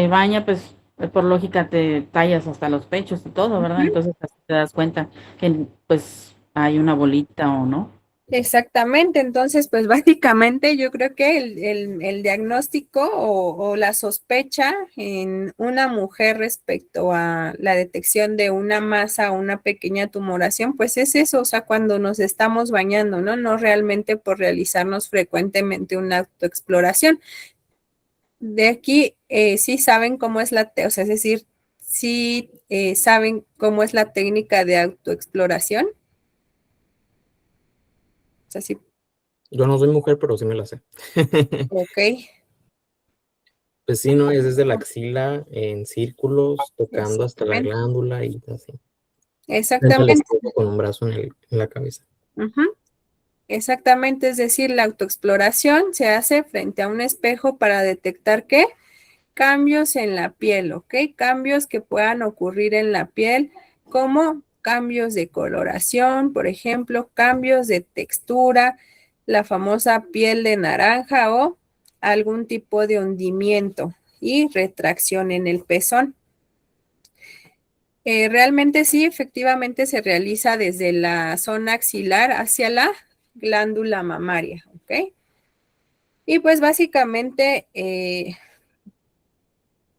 baña, pues por lógica te tallas hasta los pechos y todo, ¿verdad? Ujú. Entonces así te das cuenta que pues hay una bolita o no. Exactamente, entonces pues básicamente yo creo que el diagnóstico o la sospecha en una mujer respecto a la detección de una masa o una pequeña tumoración, pues es eso, o sea, cuando nos estamos bañando, ¿no? No realmente por realizarnos frecuentemente una autoexploración. De aquí sí saben cómo es o sea, es decir, sí saben cómo es la técnica de autoexploración. O sea, sí, Yo no soy mujer, pero sí me la sé. ok. Pues sí, ¿no? Es desde la axila en círculos, tocando hasta la Exactamente. glándula y así. Frente al Exactamente. espejo con un brazo en la cabeza. Ujú. Exactamente, es decir, la autoexploración se hace frente a un espejo para detectar qué cambios en la piel, ¿ok? Cambios que puedan ocurrir en la piel, como cambios de coloración, por ejemplo, cambios de textura, la famosa piel de naranja o algún tipo de hundimiento y retracción en el pezón. Realmente sí, efectivamente se realiza desde la zona axilar hacia la glándula mamaria, ¿ok? Y pues básicamente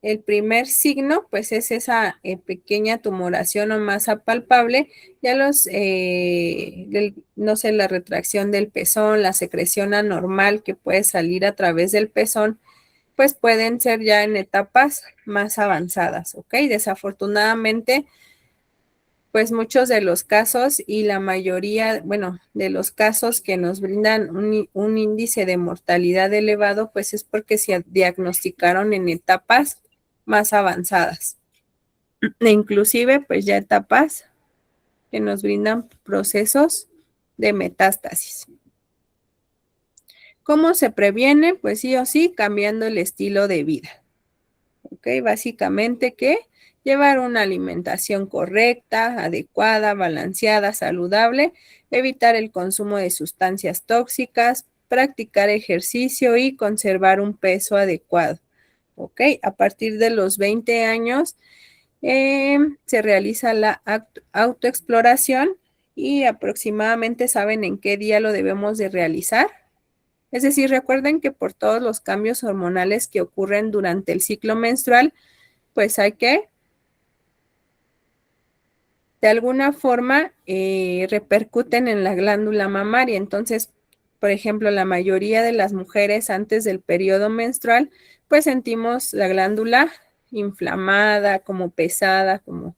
el primer signo pues es esa pequeña tumoración o masa palpable, ya no sé, la retracción del pezón, la secreción anormal que puede salir a través del pezón, pues pueden ser ya en etapas más avanzadas, ¿ok? Desafortunadamente, pues muchos de los casos y la mayoría, bueno, de los casos que nos brindan un índice de mortalidad elevado, pues es porque se diagnosticaron en etapas más avanzadas. E inclusive, pues ya etapas que nos brindan procesos de metástasis. ¿Cómo se previene? Pues sí o sí, cambiando el estilo de vida. ¿Ok? Básicamente que llevar una alimentación correcta, adecuada, balanceada, saludable, evitar el consumo de sustancias tóxicas, practicar ejercicio y conservar un peso adecuado. ¿Ok? A partir de los 20 años se realiza la autoexploración y aproximadamente saben en qué día lo debemos de realizar. Es decir, recuerden que por todos los cambios hormonales que ocurren durante el ciclo menstrual, pues hay que, de alguna forma, repercuten en la glándula mamaria. Entonces, por ejemplo, la mayoría de las mujeres antes del periodo menstrual, pues sentimos la glándula inflamada, como pesada, como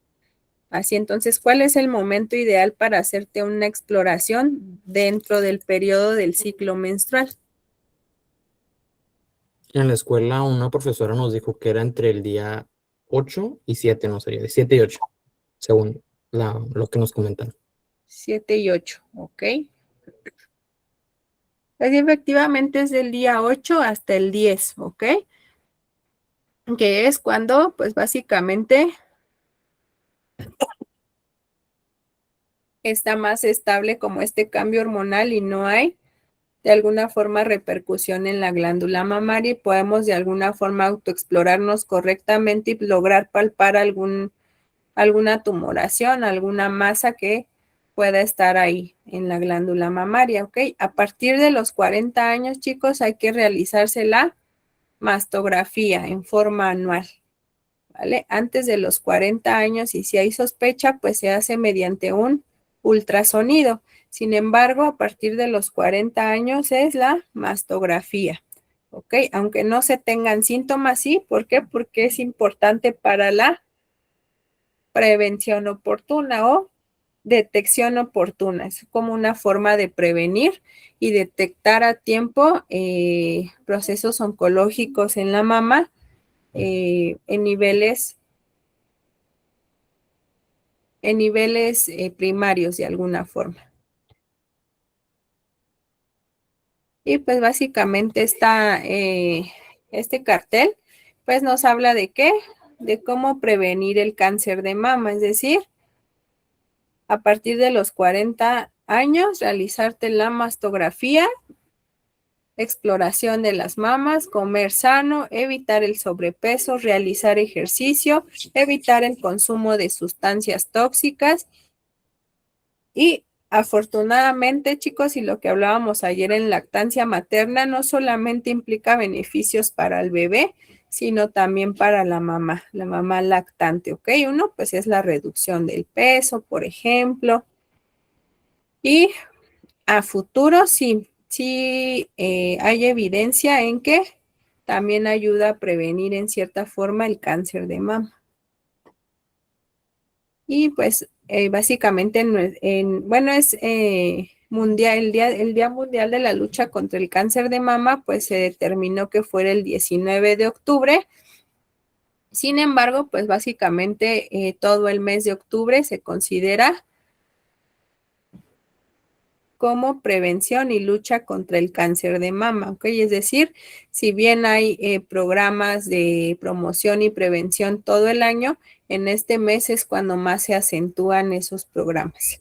así. Entonces, ¿cuál es el momento ideal para hacerte una exploración dentro del periodo del ciclo menstrual? En la escuela una profesora nos dijo que era entre el día 8 y 7, no sería de 7 y 8, según lo que nos comentan. 7 y 8, ¿ok? Pues efectivamente es del día 8 hasta el 10, ¿ok? Que es cuando, pues básicamente, está más estable como este cambio hormonal y no hay de alguna forma repercusión en la glándula mamaria y podemos de alguna forma autoexplorarnos correctamente y lograr palpar alguna tumoración, alguna masa que pueda estar ahí en la glándula mamaria, ¿ok? A partir de los 40 años, chicos, hay que realizarse la mastografía en forma anual, ¿vale? Antes de los 40 años y si hay sospecha, pues se hace mediante un ultrasonido. Sin embargo, a partir de los 40 años es la mastografía, ¿ok? Aunque no se tengan síntomas, ¿sí? ¿Por qué? Porque es importante para la prevención oportuna o detección oportuna. Es como una forma de prevenir y detectar a tiempo procesos oncológicos en la mama en niveles primarios de alguna forma. Y pues básicamente este cartel pues nos habla de qué, de cómo prevenir el cáncer de mama, es decir, a partir de los 40 años realizarte la mastografía, exploración de las mamas, comer sano, evitar el sobrepeso, realizar ejercicio, evitar el consumo de sustancias tóxicas y afortunadamente, chicos, y lo que hablábamos ayer en lactancia materna, no solamente implica beneficios para el bebé, sino también para la mamá lactante, ¿ok? Uno, pues es la reducción del peso, por ejemplo, y a futuro sí hay evidencia en que también ayuda a prevenir en cierta forma el cáncer de mama. Y pues básicamente bueno, es mundial, el día mundial de la lucha contra el cáncer de mama, pues se determinó que fuera el 19 de octubre. Sin embargo, pues básicamente todo el mes de octubre se considera como prevención y lucha contra el cáncer de mama, ¿ok? Es decir, si bien hay programas de promoción y prevención todo el año, en este mes es cuando más se acentúan esos programas.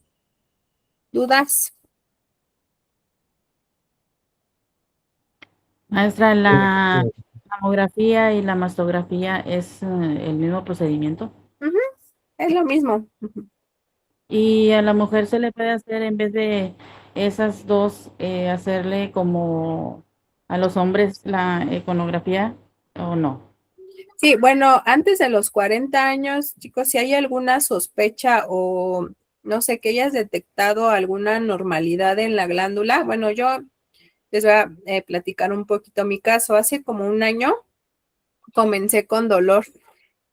¿Dudas? Maestra, la mamografía y la mastografía es el mismo procedimiento. Es lo mismo. Y a la mujer se le puede hacer en vez de esas dos, hacerle como a los hombres la econografía o no. Sí, bueno, antes de los 40 años, chicos, si hay alguna sospecha o no sé, que hayas detectado alguna normalidad en la glándula, bueno, yo les voy a platicar un poquito mi caso. Hace como un año comencé con dolor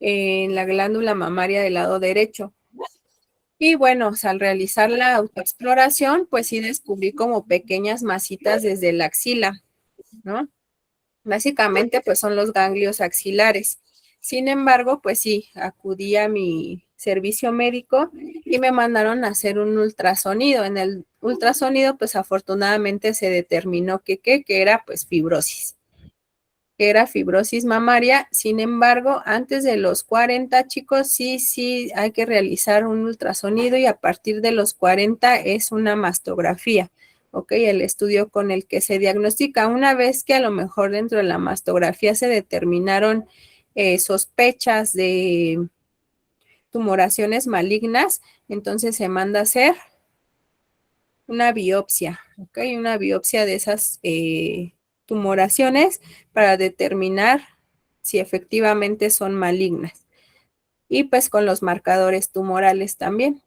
en la glándula mamaria del lado derecho. Y bueno, al realizar la autoexploración, pues sí descubrí como pequeñas masitas desde la axila, ¿no? Básicamente, pues son los ganglios axilares. Sin embargo, pues sí, acudí a mi servicio médico y me mandaron a hacer un ultrasonido. En el ultrasonido, pues afortunadamente se determinó que era pues fibrosis, que era fibrosis mamaria. Sin embargo, antes de los 40, chicos, sí hay que realizar un ultrasonido y a partir de los 40 es una mastografía, ¿ok? El estudio con el que se diagnostica. Una vez que a lo mejor dentro de la mastografía se determinaron sospechas de tumoraciones malignas, entonces se manda a hacer una biopsia, ¿ok? Una biopsia de esas tumoraciones para determinar si efectivamente son malignas. Y pues con los marcadores tumorales también.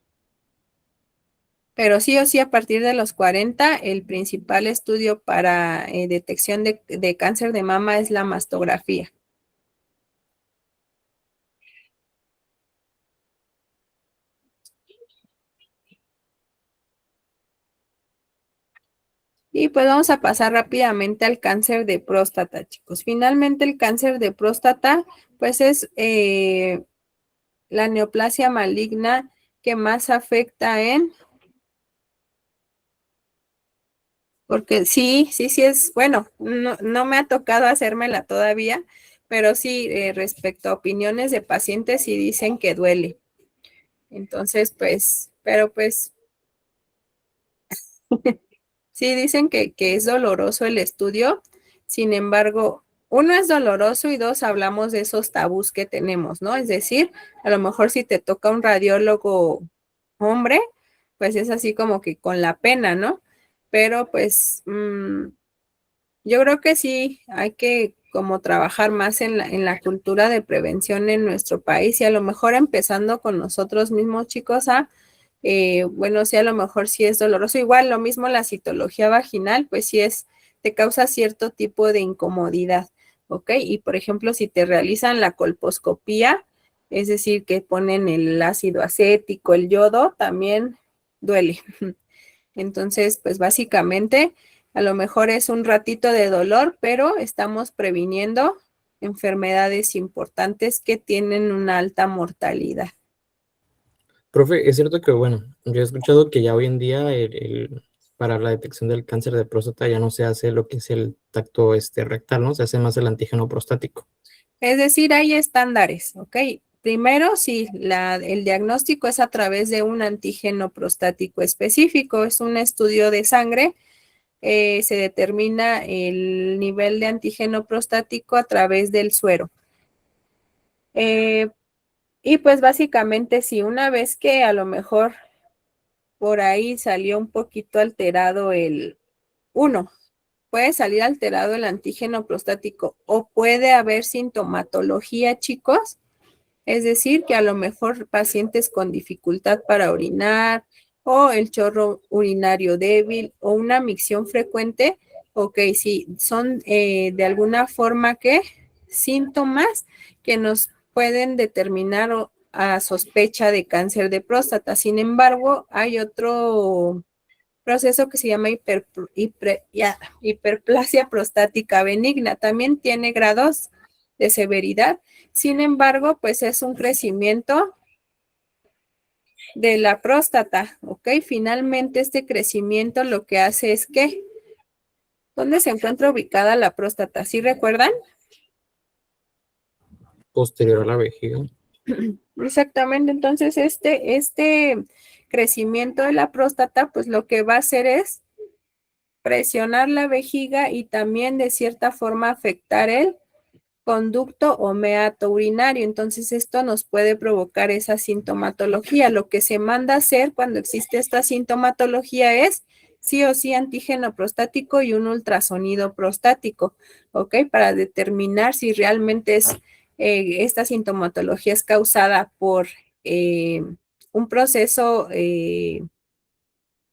Pero sí o sí, a partir de los 40, el principal estudio para detección de cáncer de mama es la mastografía. Y pues vamos a pasar rápidamente al cáncer de próstata, chicos. Finalmente, el cáncer de próstata, pues es la neoplasia maligna que más afecta porque sí es, bueno, no me ha tocado hacérmela todavía, pero sí, respecto a opiniones de pacientes, sí dicen que duele. Entonces, pues, pero pues, sí dicen que es doloroso el estudio. Sin embargo, uno es doloroso y dos, hablamos de esos tabús que tenemos, ¿no? Es decir, a lo mejor si te toca un radiólogo hombre, pues es así como que con la pena, ¿no? Pero pues yo creo que sí hay que como trabajar más en la cultura de prevención en nuestro país y a lo mejor empezando con nosotros mismos, chicos, bueno, sí, a lo mejor sí es doloroso. Igual lo mismo la citología vaginal, pues sí te causa cierto tipo de incomodidad, ¿ok? Y por ejemplo, si te realizan la colposcopía, es decir, que ponen el ácido acético, el yodo, también duele. Entonces, pues básicamente, a lo mejor es un ratito de dolor, pero estamos previniendo enfermedades importantes que tienen una alta mortalidad. Profe, es cierto que, bueno, yo he escuchado que ya hoy en día para la detección del cáncer de próstata ya no se hace lo que es el tacto rectal, ¿no? Se hace más el antígeno prostático. Es decir, hay estándares, ¿ok? Primero, sí, el diagnóstico es a través de un antígeno prostático específico, es un estudio de sangre, se determina el nivel de antígeno prostático a través del suero. Y pues básicamente, sí, una vez que a lo mejor por ahí salió un poquito alterado puede salir alterado el antígeno prostático o puede haber sintomatología, chicos. Es decir, que a lo mejor pacientes con dificultad para orinar o el chorro urinario débil o una micción frecuente, ok, sí, son de alguna forma que síntomas que nos pueden determinar a sospecha de cáncer de próstata. Sin embargo, hay otro proceso que se llama hiperplasia prostática benigna. También tiene grados de severidad. Sin embargo, pues es un crecimiento de la próstata, ¿ok? Finalmente, este crecimiento lo que hace es que, ¿dónde se encuentra ubicada la próstata? ¿Sí recuerdan? Posterior a la vejiga. Exactamente, entonces este crecimiento de la próstata, pues lo que va a hacer es presionar la vejiga y también de cierta forma afectar el conducto o meato urinario. Entonces esto nos puede provocar esa sintomatología. Lo que se manda a hacer cuando existe esta sintomatología es sí o sí antígeno prostático y un ultrasonido prostático, ¿ok? Para determinar si realmente esta sintomatología es causada por un proceso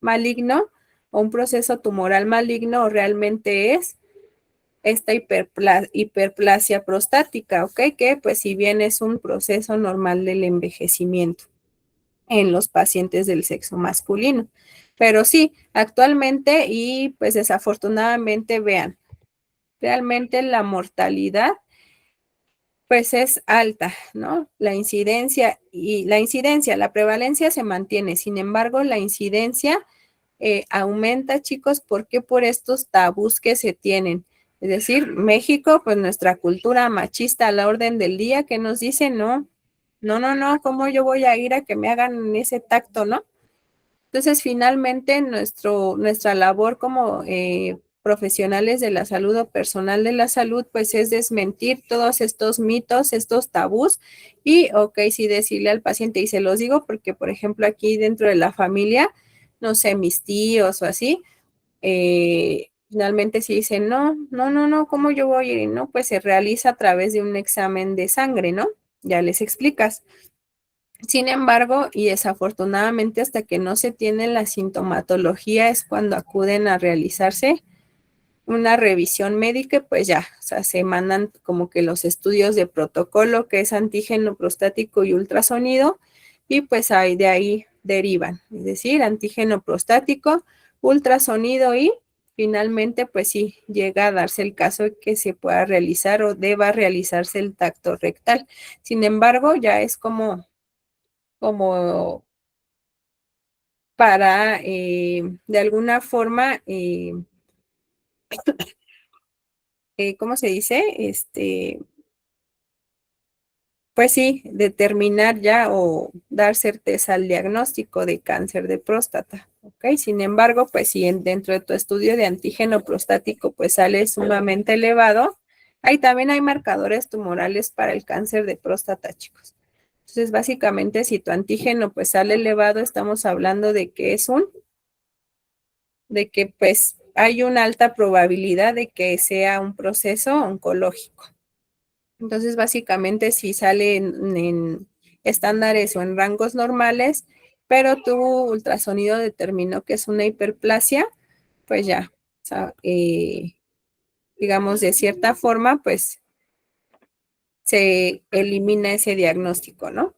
maligno o un proceso tumoral maligno o realmente es esta hiperplasia prostática, ¿ok? Que pues si bien es un proceso normal del envejecimiento en los pacientes del sexo masculino. Pero sí, actualmente y pues desafortunadamente vean, realmente la mortalidad pues es alta, ¿no? La incidencia, la prevalencia se mantiene, sin embargo, la incidencia aumenta, chicos, porque por estos tabús que se tienen. Es decir, México, pues nuestra cultura machista a la orden del día que nos dice, no, no, no, no, ¿cómo yo voy a ir a que me hagan ese tacto, no? Entonces, finalmente, nuestra labor como profesionales de la salud o personal de la salud, pues es desmentir todos estos mitos, estos tabús y, ok, sí decirle al paciente, y se los digo porque, por ejemplo, aquí dentro de la familia, no sé, mis tíos o así, finalmente sí dicen, no, no, no, no, ¿cómo yo voy a ir? No, pues se realiza a través de un examen de sangre, ¿no? Ya les explicas. Sin embargo, y desafortunadamente hasta que no se tiene la sintomatología es cuando acuden a realizarse una revisión médica, pues ya, o sea, se mandan como que los estudios de protocolo, que es antígeno prostático y ultrasonido, y pues de ahí derivan, es decir, antígeno prostático, ultrasonido y finalmente, pues sí, llega a darse el caso de que se pueda realizar o deba realizarse el tacto rectal. Sin embargo, ya es como para, de alguna forma, ¿cómo se dice? Pues sí, determinar ya o dar certeza al diagnóstico de cáncer de próstata, ¿ok? Sin embargo, pues si dentro de tu estudio de antígeno prostático pues sale sumamente elevado, también hay marcadores tumorales para el cáncer de próstata, chicos. Entonces, básicamente, si tu antígeno pues sale elevado, estamos hablando de que de que pues hay una alta probabilidad de que sea un proceso oncológico. Entonces, básicamente, si sale en estándares o en rangos normales, pero tu ultrasonido determinó que es una hiperplasia, pues ya, o sea, digamos, de cierta forma, pues se elimina ese diagnóstico, ¿no?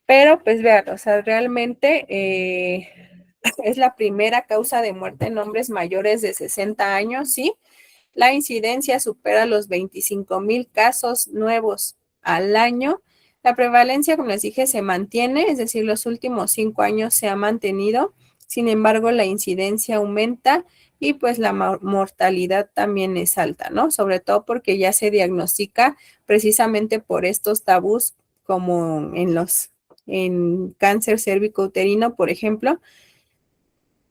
Pero, pues vean, o sea, realmente es la primera causa de muerte en hombres mayores de 60 años, ¿sí? La incidencia supera los 25,000 casos nuevos al año. La prevalencia, como les dije, se mantiene, es decir, los últimos 5 años se ha mantenido. Sin embargo, la incidencia aumenta y pues la mortalidad también es alta, ¿no? Sobre todo porque ya se diagnostica precisamente por estos tabús como en cáncer cérvico-uterino, por ejemplo,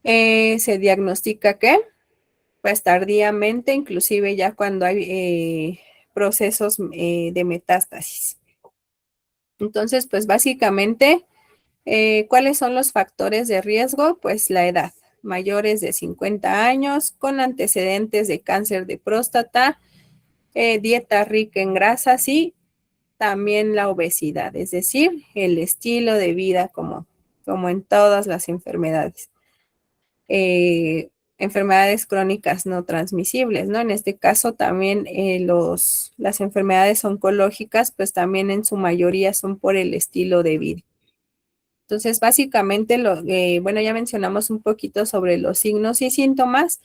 se diagnostica que pues tardíamente, inclusive ya cuando hay procesos de metástasis. Entonces, pues básicamente, ¿cuáles son los factores de riesgo? Pues la edad, mayores de 50 años, con antecedentes de cáncer de próstata, dieta rica en grasas y también la obesidad, es decir, el estilo de vida como en todas las enfermedades. Enfermedades crónicas no transmisibles, ¿no? En este caso también las enfermedades oncológicas, pues también en su mayoría son por el estilo de vida. Entonces, básicamente, bueno, ya mencionamos un poquito sobre los signos y síntomas.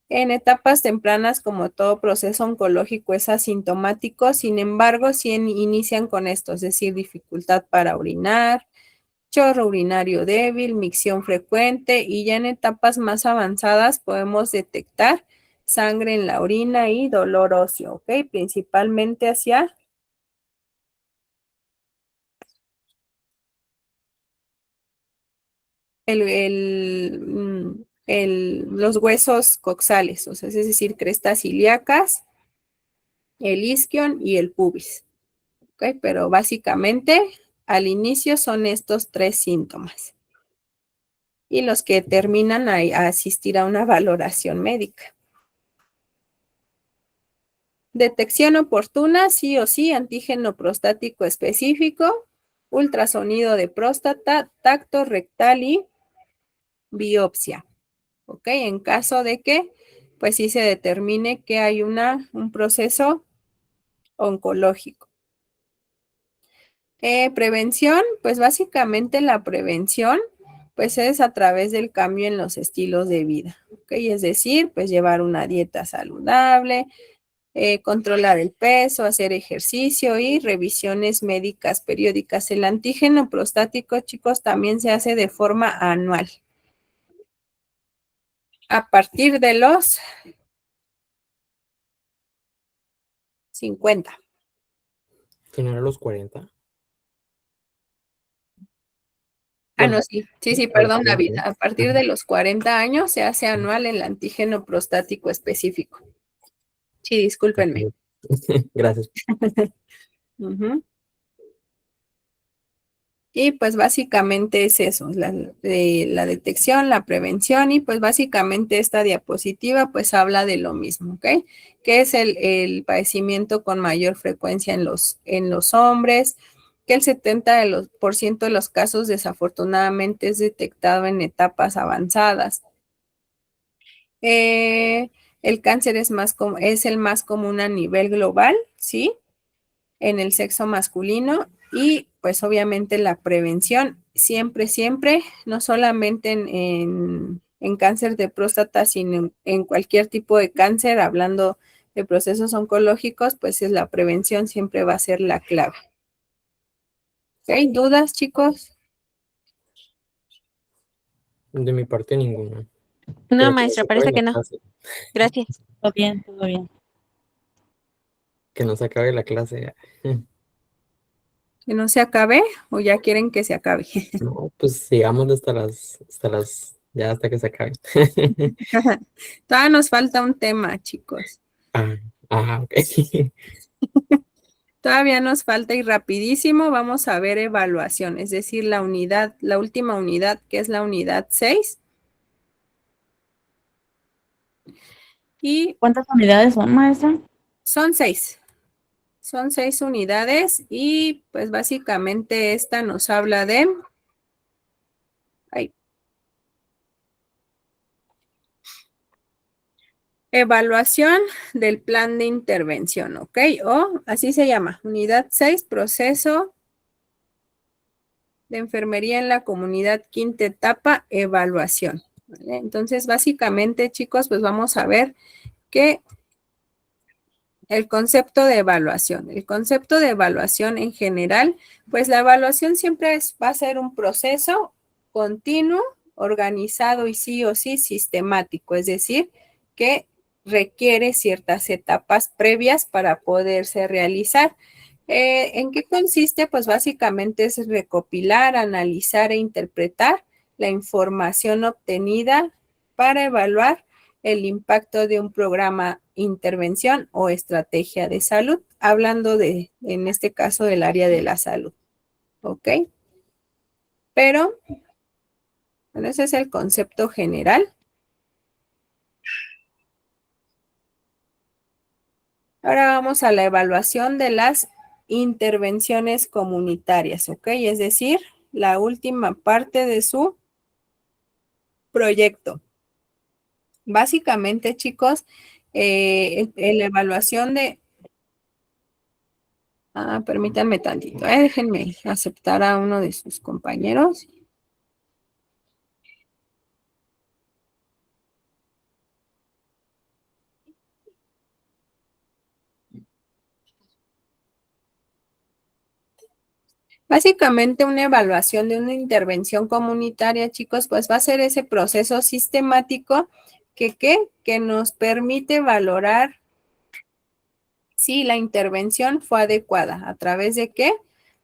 En etapas tempranas, como todo proceso oncológico es asintomático, sin embargo, sí inician con esto, es decir, dificultad para orinar, chorro urinario débil, micción frecuente y ya en etapas más avanzadas podemos detectar sangre en la orina y dolor óseo, ¿ok? Principalmente hacia los huesos coxales, o sea, es decir, crestas ilíacas, el isquion y el pubis, ¿ok? Pero básicamente al inicio son estos 3 síntomas y los que terminan a asistir a una valoración médica. Detección oportuna, sí o sí, antígeno prostático específico, ultrasonido de próstata, tacto rectal y biopsia. ¿Ok? En caso de que, pues sí se determine que hay un proceso oncológico. Prevención, pues básicamente la prevención, pues es a través del cambio en los estilos de vida. ¿Ok? Es decir, pues llevar una dieta saludable, controlar el peso, hacer ejercicio y revisiones médicas periódicas. El antígeno prostático, chicos, también se hace de forma anual. A partir de los 50. Que no era los 40. No, sí, a los perdón, 40, David. ¿no? A partir de los 40 años se hace anual el antígeno prostático específico. Sí, discúlpenme. Gracias. Ujú. Y pues básicamente es eso, la detección, la prevención y pues básicamente esta diapositiva pues habla de lo mismo, ¿ok? Que es el padecimiento con mayor frecuencia en los hombres, que el 70% de los casos desafortunadamente es detectado en etapas avanzadas. El cáncer es el más común a nivel global, ¿sí? En el sexo masculino y pues obviamente la prevención siempre, no solamente en cáncer de próstata, sino en cualquier tipo de cáncer, hablando de procesos oncológicos, pues es la prevención siempre va a ser la clave. ¿Ok? ¿Dudas, chicos? De mi parte, ninguna. No, Pero maestra, se parece acabe que la no. clase. Gracias. Todo bien, todo bien. Que no se acabe la clase. ¿Que no se acabe o ya quieren que se acabe? No, pues sigamos ya hasta que se acabe. Todavía nos falta un tema, chicos. Ok. Todavía nos falta y rapidísimo vamos a ver evaluación, es decir, la última unidad que es la unidad 6. Y ¿Cuántas unidades son, maestra? son 6. Son 6 unidades y pues básicamente esta nos habla de evaluación del plan de intervención, ¿ok? O así se llama, unidad 6, proceso de enfermería en la comunidad, quinta etapa, evaluación. ¿Vale? Entonces, básicamente, chicos, pues vamos a ver que el concepto de evaluación. El concepto de evaluación en general, pues la evaluación siempre va a ser un proceso continuo, organizado y sí o sí sistemático, es decir, que requiere ciertas etapas previas para poderse realizar. ¿En qué consiste? Pues básicamente es recopilar, analizar e interpretar la información obtenida para evaluar el impacto de un programa, intervención o estrategia de salud, hablando en este caso, del área de la salud. ¿Ok? Pero, bueno, ese es el concepto general. Ahora vamos a la evaluación de las intervenciones comunitarias, ¿ok? Es decir, la última parte de su proyecto. Básicamente, chicos, la evaluación de... permítanme tantito, déjenme aceptar a uno de sus compañeros. Básicamente, una evaluación de una intervención comunitaria, chicos, pues va a ser ese proceso sistemático que nos permite valorar si la intervención fue adecuada. ¿A través de qué?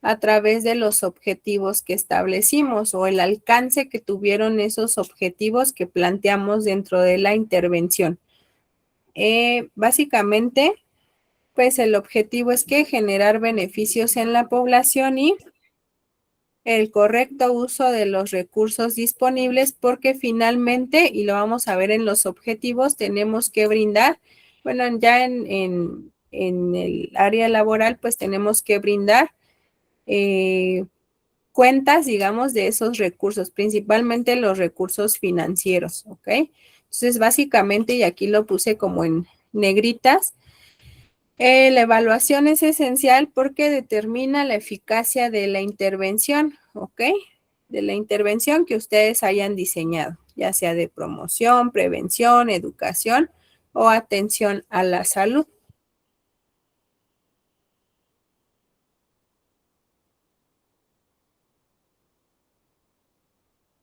A través de los objetivos que establecimos o el alcance que tuvieron esos objetivos que planteamos dentro de la intervención. Básicamente, pues el objetivo es que generar beneficios en la población y el correcto uso de los recursos disponibles, porque finalmente, y lo vamos a ver en los objetivos, tenemos que brindar, bueno, ya en el área laboral, pues tenemos que brindar cuentas, digamos, de esos recursos, principalmente los recursos financieros, ¿ok? Entonces, básicamente, y aquí lo puse como en negritas, la evaluación es esencial porque determina la eficacia de la intervención, ¿ok? De la intervención que ustedes hayan diseñado, ya sea de promoción, prevención, educación o atención a la salud.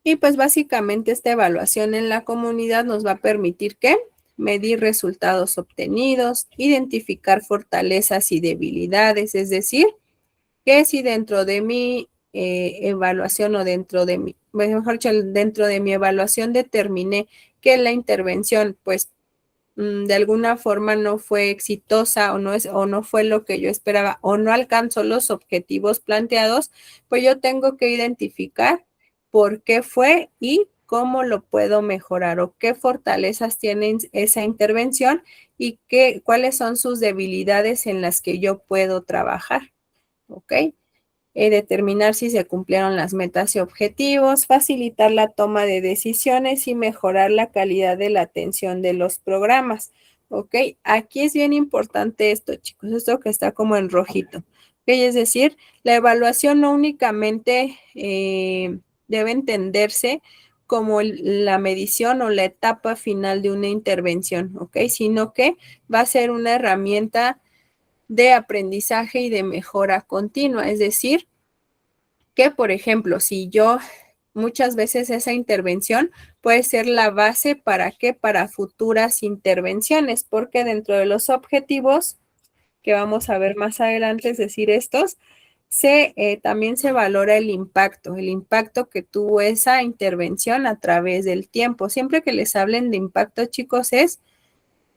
Y pues básicamente esta evaluación en la comunidad nos va a permitir ¿qué? Medir resultados obtenidos, identificar fortalezas y debilidades, es decir, que si dentro de mi evaluación o dentro de mi, mejor dicho, dentro de mi evaluación determiné que la intervención pues de alguna forma no fue exitosa o no fue lo que yo esperaba o no alcanzó los objetivos planteados, pues yo tengo que identificar por qué fue y cómo lo puedo mejorar o qué fortalezas tiene esa intervención y cuáles son sus debilidades en las que yo puedo trabajar. ¿Ok? Determinar si se cumplieron las metas y objetivos, facilitar la toma de decisiones y mejorar la calidad de la atención de los programas. ¿Ok? Aquí es bien importante esto, chicos, esto que está como en rojito. ¿Ok? Es decir, la evaluación no únicamente debe entenderse como la medición o la etapa final de una intervención, ¿ok? Sino que va a ser una herramienta de aprendizaje y de mejora continua. Es decir, que por ejemplo, si yo muchas veces esa intervención puede ser la base para qué, para futuras intervenciones, porque dentro de los objetivos que vamos a ver más adelante, es decir, estos, también se valora el impacto que tuvo esa intervención a través del tiempo. Siempre que les hablen de impacto, chicos, es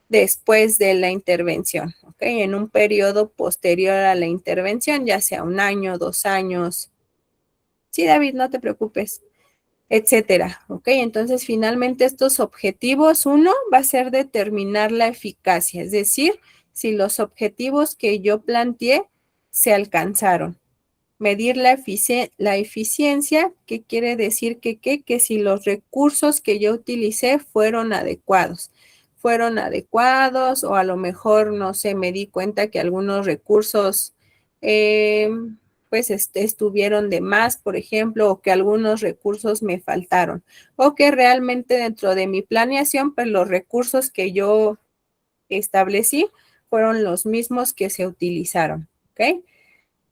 después de la intervención, ¿ok? En un periodo posterior a la intervención, ya sea 1 año, 2 años. Sí, David, no te preocupes, etcétera, ¿ok? Entonces, finalmente estos objetivos, uno va a ser determinar la eficacia, es decir, si los objetivos que yo planteé se alcanzaron. Medir la eficiencia, ¿qué quiere decir? Que si los recursos que yo utilicé fueron adecuados o a lo mejor, no sé, me di cuenta que algunos recursos pues estuvieron de más, por ejemplo, o que algunos recursos me faltaron, o que realmente dentro de mi planeación, pues los recursos que yo establecí fueron los mismos que se utilizaron, ¿ok?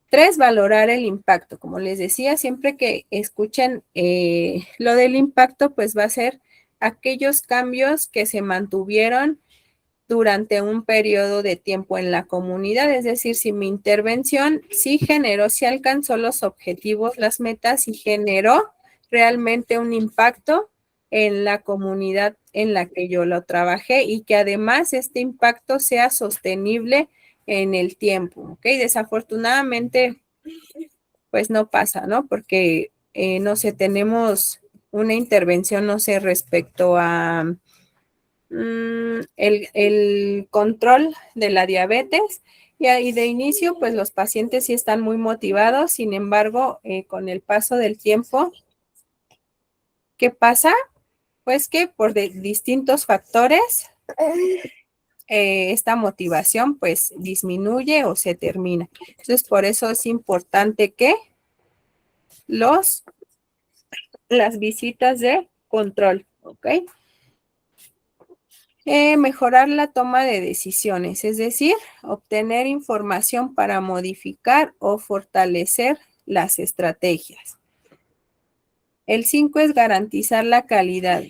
3, valorar el impacto. Como les decía, siempre que escuchen lo del impacto, pues va a ser aquellos cambios que se mantuvieron durante un periodo de tiempo en la comunidad. Es decir, si mi intervención sí generó, sí alcanzó los objetivos, las metas y generó realmente un impacto en la comunidad en la que yo lo trabajé y que además este impacto sea sostenible en el tiempo, ¿ok? Desafortunadamente, pues no pasa, ¿no? Porque, no sé, tenemos una intervención, no sé, respecto a el control de la diabetes y ahí de inicio, pues los pacientes sí están muy motivados, sin embargo, con el paso del tiempo, ¿qué pasa? Pues que por distintos factores, esta motivación pues disminuye o se termina. Entonces, por eso es importante que las visitas de control, ¿ok? Mejorar la toma de decisiones, es decir, obtener información para modificar o fortalecer las estrategias. El 5 es garantizar la calidad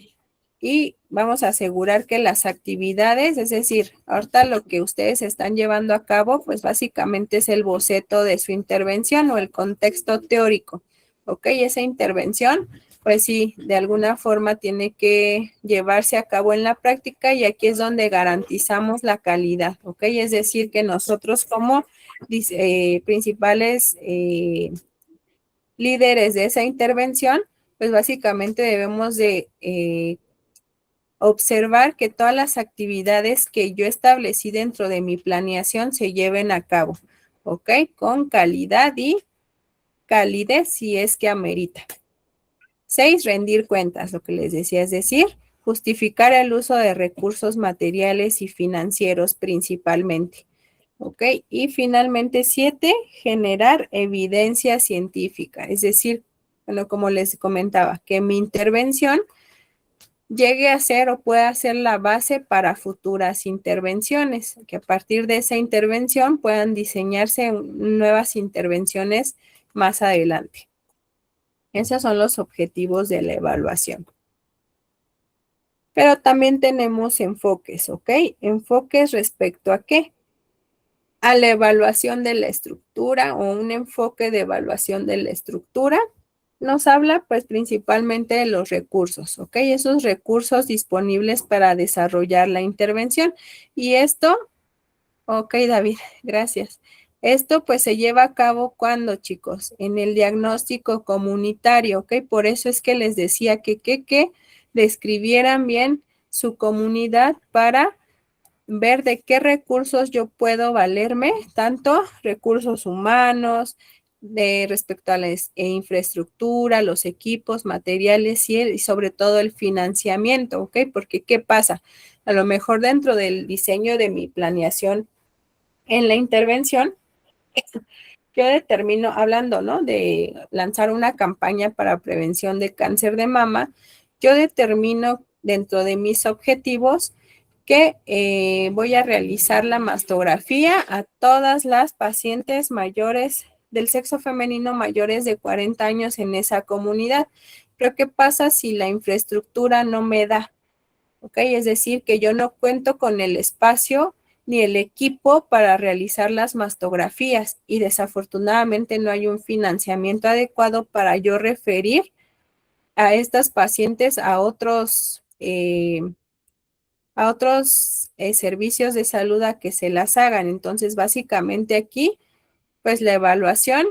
y vamos a asegurar que las actividades, es decir, ahorita lo que ustedes están llevando a cabo, pues básicamente es el boceto de su intervención o el contexto teórico, ¿ok? Esa intervención, pues sí, de alguna forma tiene que llevarse a cabo en la práctica y aquí es donde garantizamos la calidad, ¿ok? Es decir, que nosotros como principales líderes de esa intervención, pues básicamente debemos de observar que todas las actividades que yo establecí dentro de mi planeación se lleven a cabo, ¿ok? Con calidad y calidez si es que amerita. 6, rendir cuentas, lo que les decía, es decir, justificar el uso de recursos materiales y financieros principalmente, ¿ok? Y finalmente 7, generar evidencia científica, es decir, bueno, como les comentaba, que mi intervención llegue a ser o pueda ser la base para futuras intervenciones, que a partir de esa intervención puedan diseñarse nuevas intervenciones más adelante. Esos son los objetivos de la evaluación. Pero también tenemos enfoques, ¿ok? Enfoques respecto a qué? A la evaluación de la estructura o un enfoque de evaluación de la estructura. Nos habla pues principalmente de los recursos, ¿ok? Esos recursos disponibles para desarrollar la intervención. Y esto, ok, David, gracias. Esto pues se lleva a cabo cuando, chicos, en el diagnóstico comunitario, ¿ok? Por eso es que les decía que describieran bien su comunidad para ver de qué recursos yo puedo valerme, tanto recursos humanos, de respecto a la infraestructura, los equipos, materiales y sobre todo el financiamiento, ¿ok? Porque ¿qué pasa? A lo mejor dentro del diseño de mi planeación en la intervención, yo determino, hablando, ¿no? De lanzar una campaña para prevención de cáncer de mama, yo determino dentro de mis objetivos que voy a realizar la mastografía a todas las pacientes mayores del sexo femenino mayores de 40 años en esa comunidad. Pero ¿qué pasa si la infraestructura no me da? ¿Ok? Es decir, que yo no cuento con el espacio ni el equipo para realizar las mastografías y desafortunadamente no hay un financiamiento adecuado para yo referir a estas pacientes a otros servicios de salud a que se las hagan. Entonces, básicamente aquí, pues la evaluación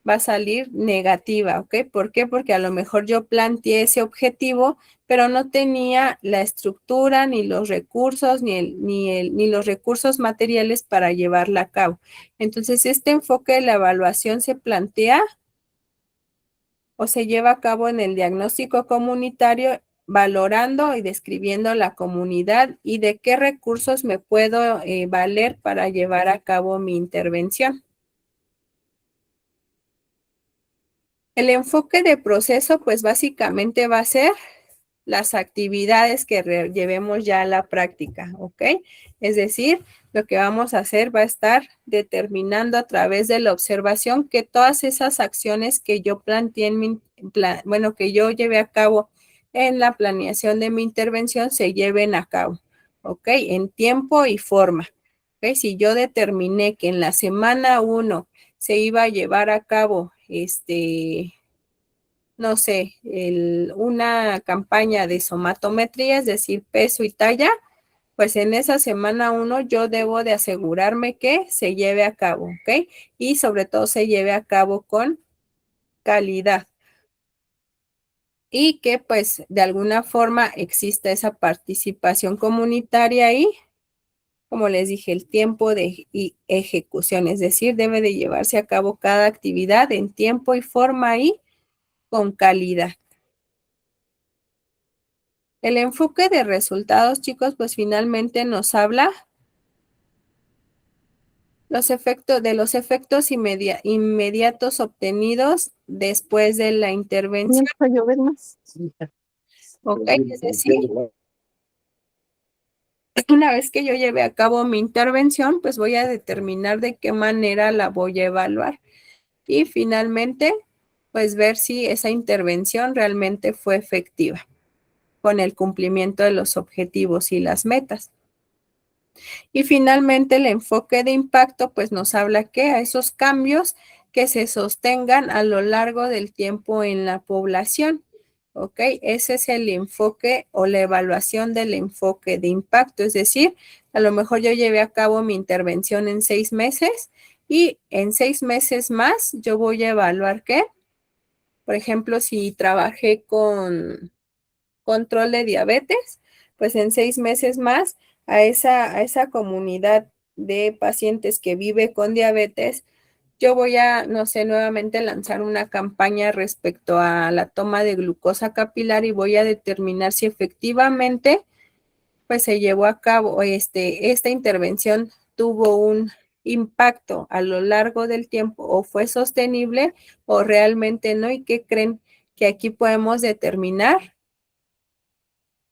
va a salir negativa, ¿ok? ¿Por qué? Porque a lo mejor yo planteé ese objetivo, pero no tenía la estructura, ni los recursos, ni los recursos materiales para llevarla a cabo. Entonces, este enfoque de la evaluación se plantea o se lleva a cabo en el diagnóstico comunitario valorando y describiendo la comunidad y de qué recursos me puedo valer para llevar a cabo mi intervención. El enfoque de proceso, pues básicamente va a ser las actividades que llevemos ya a la práctica, ¿ok? Es decir, lo que vamos a hacer va a estar determinando a través de la observación que todas esas acciones que yo planteé en mi que yo llevé a cabo en la planeación de mi intervención se lleven a cabo, ¿ok? En tiempo y forma, ¿ok? Si yo determiné que en la semana 1 se iba a llevar a cabo no sé, una campaña de somatometría, es decir, peso y talla, pues en esa semana 1 yo debo de asegurarme que se lleve a cabo, ¿ok? Y sobre todo se lleve a cabo con calidad. Y que pues de alguna forma exista esa participación comunitaria ahí, como les dije, el tiempo de ejecución, es decir, debe de llevarse a cabo cada actividad en tiempo y forma y con calidad. El enfoque de resultados, chicos, pues finalmente nos habla de los efectos inmediatos obtenidos después de la intervención. ¿Ok? Es decir, una vez que yo lleve a cabo mi intervención, pues voy a determinar de qué manera la voy a evaluar. Y finalmente, pues ver si esa intervención realmente fue efectiva con el cumplimiento de los objetivos y las metas. Y finalmente el enfoque de impacto pues nos habla que a esos cambios que se sostengan a lo largo del tiempo en la población. ¿Ok? Ese es el enfoque o la evaluación del enfoque de impacto. Es decir, a lo mejor yo llevé a cabo mi intervención en 6 meses y en 6 meses más yo voy a evaluar qué. Por ejemplo, si trabajé con control de diabetes, pues en 6 meses más a esa comunidad de pacientes que vive con diabetes, yo voy a, no sé, nuevamente lanzar una campaña respecto a la toma de glucosa capilar y voy a determinar si efectivamente pues se llevó a cabo esta intervención tuvo un impacto a lo largo del tiempo o fue sostenible o realmente no. ¿Y qué creen? Que aquí podemos determinar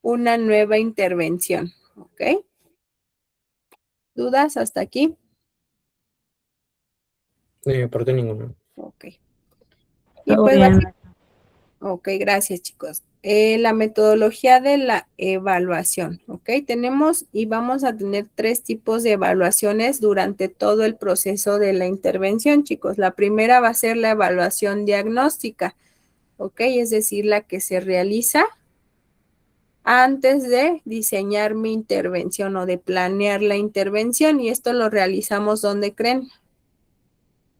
una nueva intervención, ¿ok? ¿Dudas hasta aquí? De mi parte ninguna. Ok. Y Todo pues bien. Ok, gracias chicos. La metodología de la evaluación, ok. Tenemos y vamos a tener 3 tipos de evaluaciones durante todo el proceso de la intervención, chicos. La primera va a ser la evaluación diagnóstica, ok, es decir, la que se realiza antes de diseñar mi intervención o de planear la intervención, y esto lo realizamos ¿dónde creen?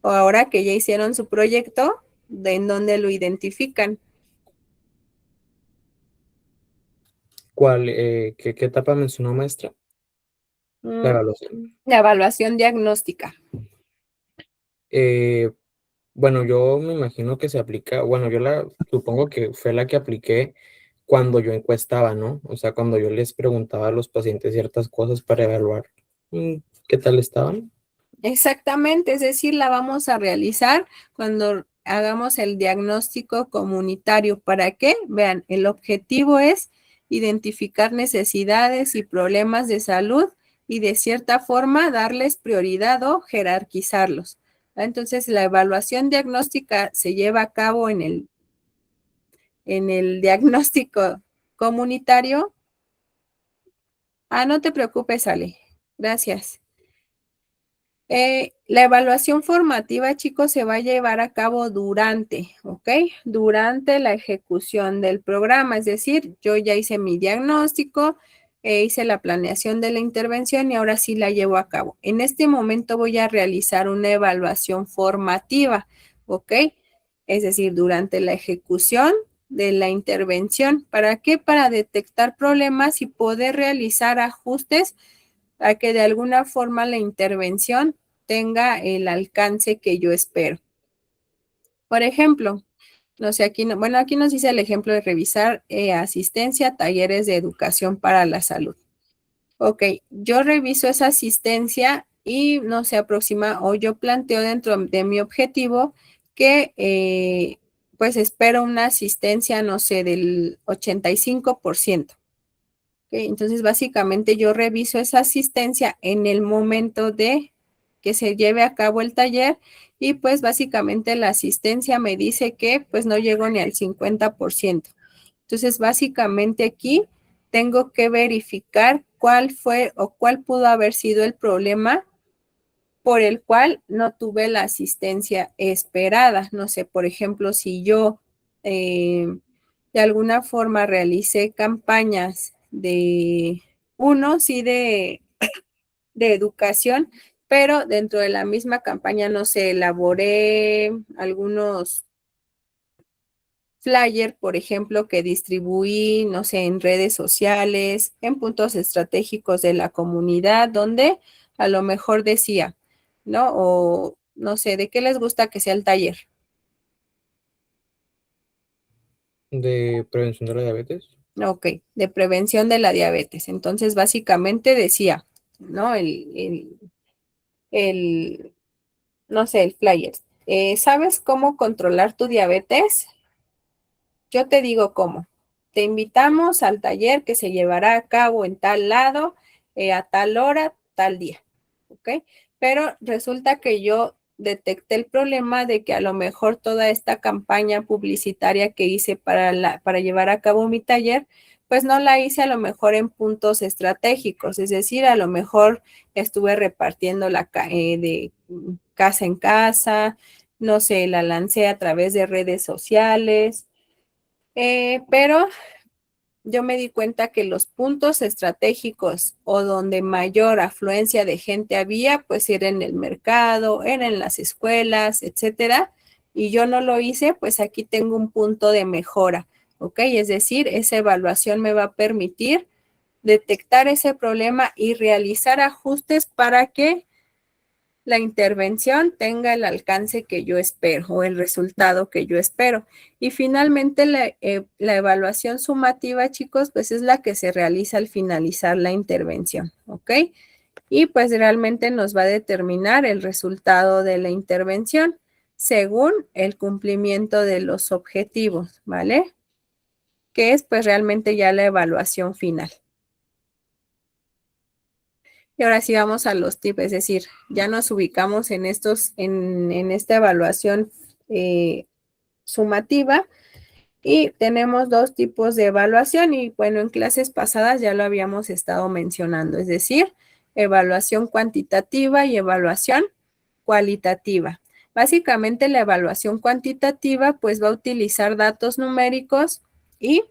O ahora que ya hicieron su proyecto, ¿en dónde lo identifican? ¿Cuál, qué etapa mencionó, maestra? La evaluación. La evaluación diagnóstica. Bueno, yo me imagino que se aplica, bueno, supongo que fue la que apliqué cuando yo encuestaba, ¿no? O sea, cuando yo les preguntaba a los pacientes ciertas cosas para evaluar qué tal estaban. Exactamente, es decir, la vamos a realizar cuando hagamos el diagnóstico comunitario. ¿Para qué? Vean, el objetivo es identificar necesidades y problemas de salud y de cierta forma darles prioridad o jerarquizarlos. Entonces, la evaluación diagnóstica se lleva a cabo en el diagnóstico comunitario. No te preocupes, Ale. Gracias. La evaluación formativa, chicos, se va a llevar a cabo durante, ¿ok? Durante la ejecución del programa, es decir, yo ya hice mi diagnóstico, hice la planeación de la intervención y ahora sí la llevo a cabo. En este momento voy a realizar una evaluación formativa, ¿ok? Es decir, durante la ejecución de la intervención. ¿Para qué? Para detectar problemas y poder realizar ajustes a que de alguna forma la intervención tenga el alcance que yo espero. Por ejemplo, no sé, aquí, bueno, aquí nos dice el ejemplo de revisar asistencia a talleres de educación para la salud. Ok, yo reviso esa asistencia y no se aproxima o yo planteo dentro de mi objetivo que pues espero una asistencia, no sé, del 85%. Entonces, básicamente yo reviso esa asistencia en el momento de que se lleve a cabo el taller y pues básicamente la asistencia me dice que pues no llego ni al 50%. Entonces, básicamente aquí tengo que verificar cuál fue o cuál pudo haber sido el problema por el cual no tuve la asistencia esperada. No sé, por ejemplo, si yo de alguna forma realicé campañas sí, de educación, pero dentro de la misma campaña, no sé, elaboré algunos flyer, por ejemplo, que distribuí, no sé, en redes sociales, en puntos estratégicos de la comunidad, donde a lo mejor decía, ¿no? O no sé, ¿de qué les gusta que sea el taller? De prevención de la diabetes. Ok, de prevención de la diabetes. Entonces, básicamente decía, ¿no? El no sé, el flyer. ¿Sabes cómo controlar tu diabetes? Yo te digo cómo. Te invitamos al taller que se llevará a cabo en tal lado, a tal hora, tal día. ¿Ok? Pero resulta que yo detecté el problema de que a lo mejor toda esta campaña publicitaria que hice para llevar a cabo mi taller, pues no la hice a lo mejor en puntos estratégicos, es decir, a lo mejor estuve repartiendo de casa en casa, no sé, la lancé a través de redes sociales, pero yo me di cuenta que los puntos estratégicos o donde mayor afluencia de gente había, pues era en el mercado, era en las escuelas, etcétera. Y yo no lo hice, pues aquí tengo un punto de mejora, ¿ok? Es decir, esa evaluación me va a permitir detectar ese problema y realizar ajustes para que la intervención tenga el alcance que yo espero o el resultado que yo espero. Y finalmente la evaluación sumativa, chicos, pues es la que se realiza al finalizar la intervención, ¿ok? Y pues realmente nos va a determinar el resultado de la intervención según el cumplimiento de los objetivos, ¿vale? Que es pues realmente ya la evaluación final. Y ahora sí vamos a los tips, es decir, ya nos ubicamos en esta evaluación sumativa Y tenemos dos tipos de evaluación y bueno, en clases pasadas ya lo habíamos estado mencionando, es decir, evaluación cuantitativa y evaluación cualitativa. Básicamente la evaluación cuantitativa pues va a utilizar datos numéricos y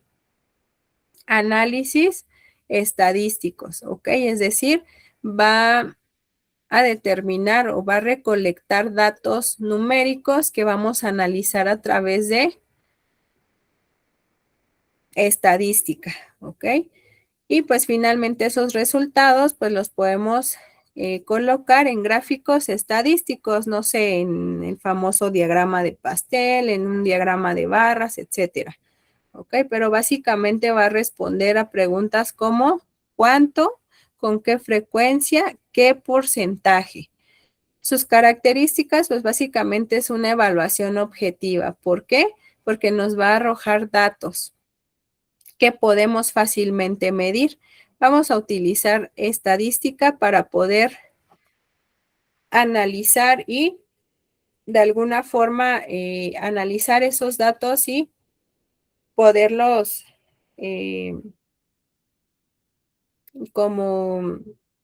análisis estadísticos, ¿ok? Es decir, va a determinar o va a recolectar datos numéricos que vamos a analizar a través de estadística, ¿ok? Y pues finalmente esos resultados pues los podemos colocar en gráficos estadísticos, no sé, en el famoso diagrama de pastel, en un diagrama de barras, etcétera, ¿ok? Pero básicamente va a responder a preguntas como ¿cuánto? ¿Con qué frecuencia? ¿Qué porcentaje? Sus características, pues básicamente es una evaluación objetiva. ¿Por qué? Porque nos va a arrojar datos que podemos fácilmente medir. Vamos a utilizar estadística para poder analizar y de alguna forma analizar esos datos y poderlos como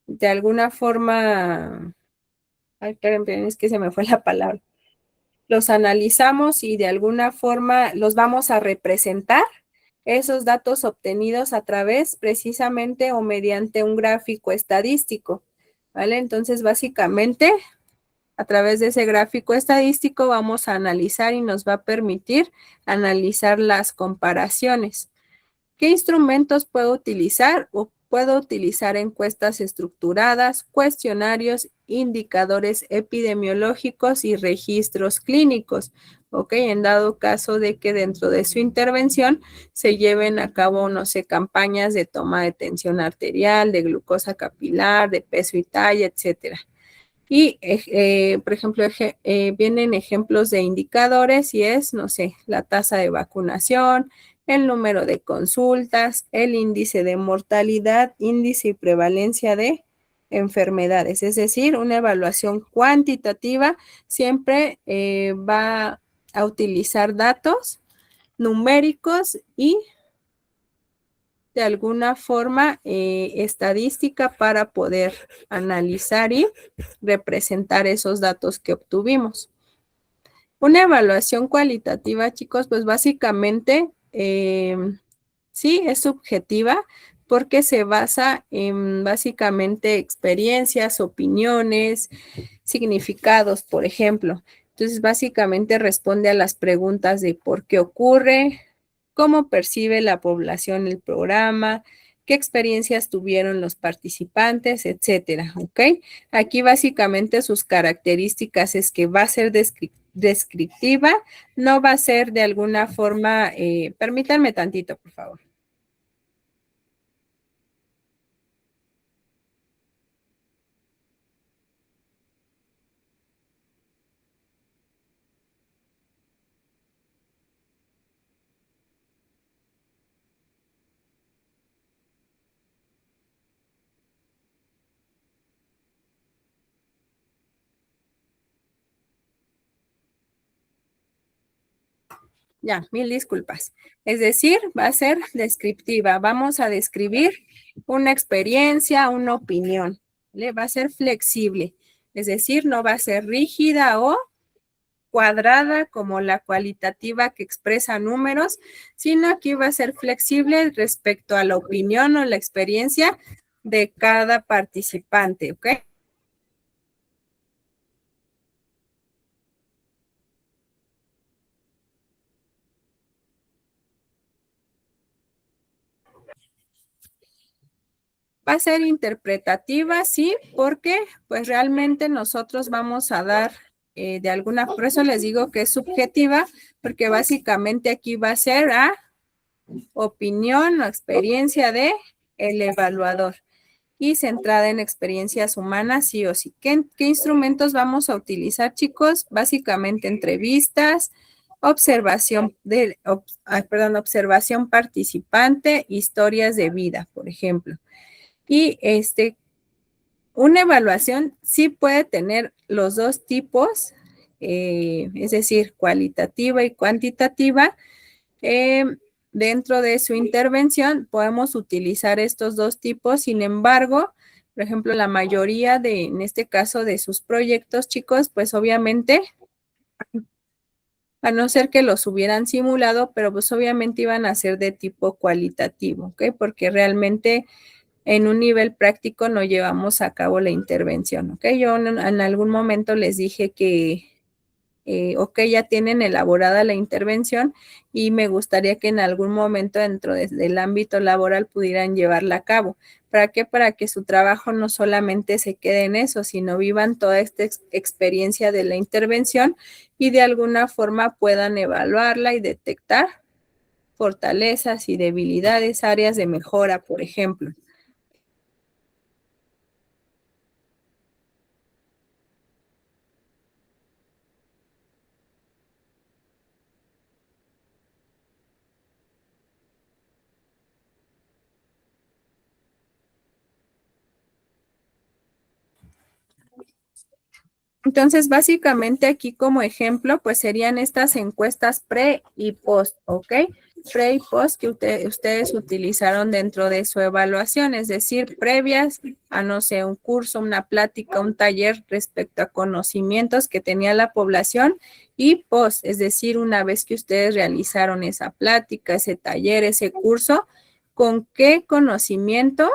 de alguna forma, ay, esperen, es que se me fue la palabra. Los analizamos y de alguna forma los vamos a representar esos datos obtenidos a través precisamente o mediante un gráfico estadístico, ¿vale? Entonces, básicamente, a través de ese gráfico estadístico vamos a analizar y nos va a permitir analizar las comparaciones. ¿Qué instrumentos puedo utilizar? Puedo utilizar encuestas estructuradas, cuestionarios, indicadores epidemiológicos y registros clínicos. ¿Ok? En dado caso de que dentro de su intervención se lleven a cabo, no sé, campañas de toma de tensión arterial, de glucosa capilar, de peso y talla, etcétera. Y, por ejemplo, vienen ejemplos de indicadores y es, no sé, la tasa de vacunación, el número de consultas, el índice de mortalidad, índice y prevalencia de enfermedades. Es decir, una evaluación cuantitativa siempre va a utilizar datos numéricos y de alguna forma estadística para poder analizar y representar esos datos que obtuvimos. Una evaluación cualitativa, chicos, pues básicamente sí es subjetiva porque se basa en básicamente experiencias, opiniones, significados, por ejemplo. Entonces, básicamente responde a las preguntas de por qué ocurre, cómo percibe la población el programa, qué experiencias tuvieron los participantes, etcétera, ¿ok? Aquí básicamente sus características es que va a ser descriptiva, no va a ser de alguna forma, permítanme tantito, por favor. Ya, mil disculpas. Es decir, va a ser descriptiva. Vamos a describir una experiencia, una opinión. ¿Vale? Va a ser flexible. Es decir, no va a ser rígida o cuadrada como la cualitativa que expresa números, sino aquí va a ser flexible respecto a la opinión o la experiencia de cada participante, ¿ok? Va a ser interpretativa, sí, porque pues realmente nosotros vamos a dar de alguna, por eso les digo que es subjetiva, porque básicamente aquí va a ser a opinión o experiencia de el evaluador y centrada en experiencias humanas, sí o sí. ¿Qué instrumentos vamos a utilizar, chicos? Básicamente entrevistas, observación observación participante, historias de vida, por ejemplo. Y una evaluación sí puede tener los dos tipos, es decir, cualitativa y cuantitativa. dentro de su intervención podemos utilizar estos dos tipos. Sin embargo, por ejemplo, la mayoría en este caso, de sus proyectos, chicos, pues obviamente, a no ser que los hubieran simulado, pero pues obviamente iban a ser de tipo cualitativo, ¿ok? Porque realmente en un nivel práctico no llevamos a cabo la intervención, ¿ok? Yo en algún momento les dije que ok, ya tienen elaborada la intervención y me gustaría que en algún momento dentro del ámbito laboral pudieran llevarla a cabo. ¿Para qué? Para que su trabajo no solamente se quede en eso, sino vivan toda esta experiencia de la intervención y de alguna forma puedan evaluarla y detectar fortalezas y debilidades, áreas de mejora, por ejemplo. Entonces, básicamente aquí como ejemplo, pues serían estas encuestas pre y post, ¿ok? Pre y post que ustedes utilizaron dentro de su evaluación, es decir, previas a, no sé, un curso, una plática, un taller respecto a conocimientos que tenía la población, y post, es decir, una vez que ustedes realizaron esa plática, ese taller, ese curso, ¿con qué conocimiento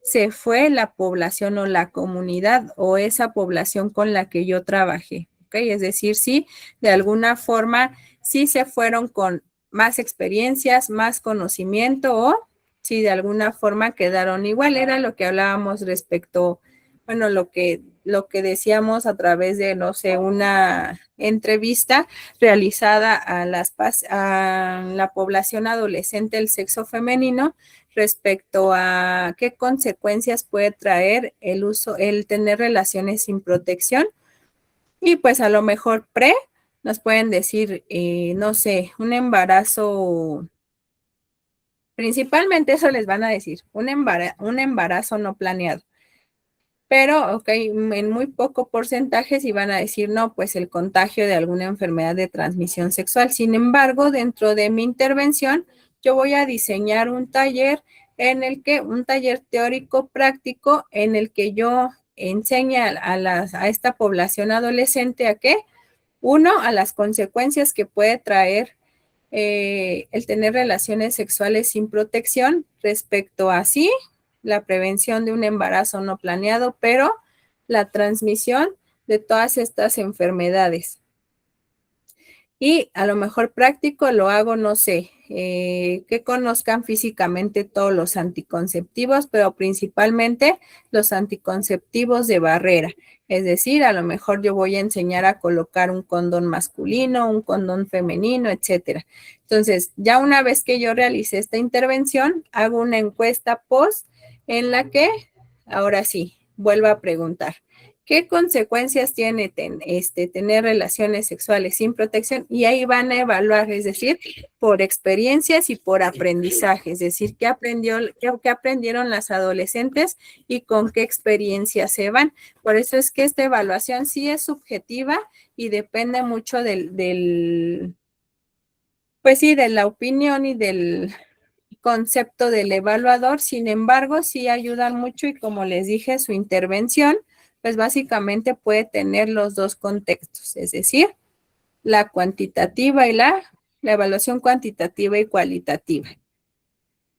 se fue la población o la comunidad o esa población con la que yo trabajé? ¿Ok? Es decir, sí, de alguna forma, sí se fueron con más experiencias, más conocimiento, o si de alguna forma quedaron igual. Era lo que hablábamos respecto, bueno, lo que decíamos a través de, no sé, una entrevista realizada a la población adolescente del sexo femenino respecto a qué consecuencias puede traer el tener relaciones sin protección. Y pues a lo mejor nos pueden decir, no sé, un embarazo, principalmente eso les van a decir, un embarazo no planeado. Pero, ok, en muy poco porcentaje sí van a decir, no, pues el contagio de alguna enfermedad de transmisión sexual. Sin embargo, dentro de mi intervención, yo voy a diseñar un taller un taller teórico práctico en el que yo enseñe a esta población adolescente a qué, uno, a las consecuencias que puede traer el tener relaciones sexuales sin protección respecto a sí, la prevención de un embarazo no planeado, pero la transmisión de todas estas enfermedades. Y a lo mejor práctico lo hago, no sé, que conozcan físicamente todos los anticonceptivos, pero principalmente los anticonceptivos de barrera. Es decir, a lo mejor yo voy a enseñar a colocar un condón masculino, un condón femenino, etcétera. Entonces, ya una vez que yo realicé esta intervención, hago una encuesta post en la que, ahora sí, vuelvo a preguntar, ¿qué consecuencias tiene tener relaciones sexuales sin protección? Y ahí van a evaluar, es decir, por experiencias y por aprendizaje, es decir, qué aprendieron las adolescentes y con qué experiencias se van. Por eso es que esta evaluación sí es subjetiva y depende mucho pues sí, de la opinión y del concepto del evaluador. Sin embargo, sí ayudan mucho, y como les dije, su intervención pues básicamente puede tener los dos contextos, es decir, la cuantitativa y la evaluación cuantitativa y cualitativa.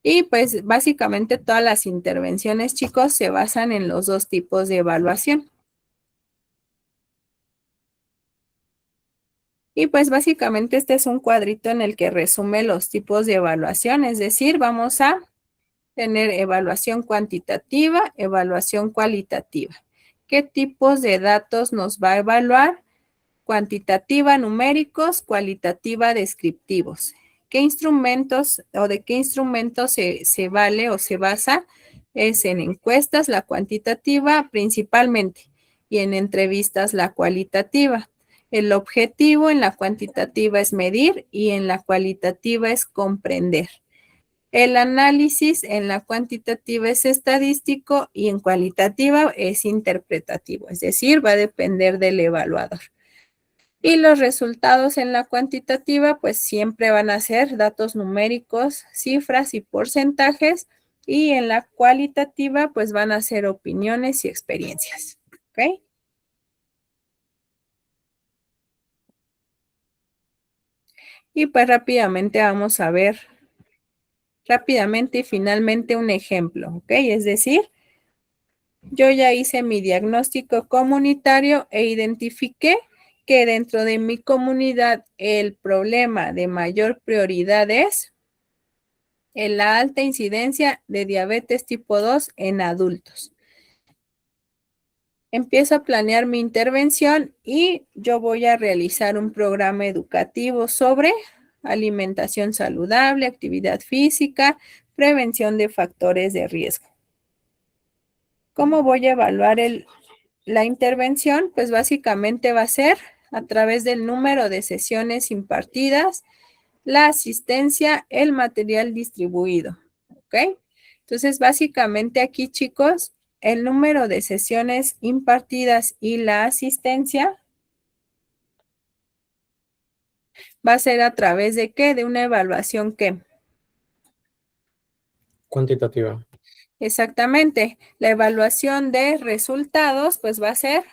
Y pues básicamente todas las intervenciones, chicos, se basan en los dos tipos de evaluación. Y pues básicamente este es un cuadrito en el que resume los tipos de evaluación, es decir, vamos a tener evaluación cuantitativa, evaluación cualitativa. ¿Qué tipos de datos nos va a evaluar? Cuantitativa, numéricos; cualitativa, descriptivos. ¿Qué instrumentos o de qué instrumentos se vale o se basa? Es en encuestas, la cuantitativa principalmente, y en entrevistas, la cualitativa. El objetivo en la cuantitativa es medir y en la cualitativa es comprender. El análisis en la cuantitativa es estadístico y en cualitativa es interpretativo, es decir, va a depender del evaluador. Y los resultados en la cuantitativa, pues siempre van a ser datos numéricos, cifras y porcentajes. Y en la cualitativa, pues van a ser opiniones y experiencias. ¿Ok? Y pues rápidamente vamos a ver rápidamente y finalmente un ejemplo. ¿Ok? Es decir, yo ya hice mi diagnóstico comunitario e identifiqué que dentro de mi comunidad el problema de mayor prioridad es la alta incidencia de diabetes tipo 2 en adultos. Empiezo a planear mi intervención y yo voy a realizar un programa educativo sobre alimentación saludable, actividad física, prevención de factores de riesgo. ¿Cómo voy a evaluar la intervención? Pues básicamente va a ser a través del número de sesiones impartidas, la asistencia, el material distribuido. ¿Ok? Entonces, básicamente aquí, chicos, el número de sesiones impartidas y la asistencia va a ser a través de ¿qué? De una evaluación ¿qué? Cuantitativa. Exactamente. La evaluación de resultados, pues va a ser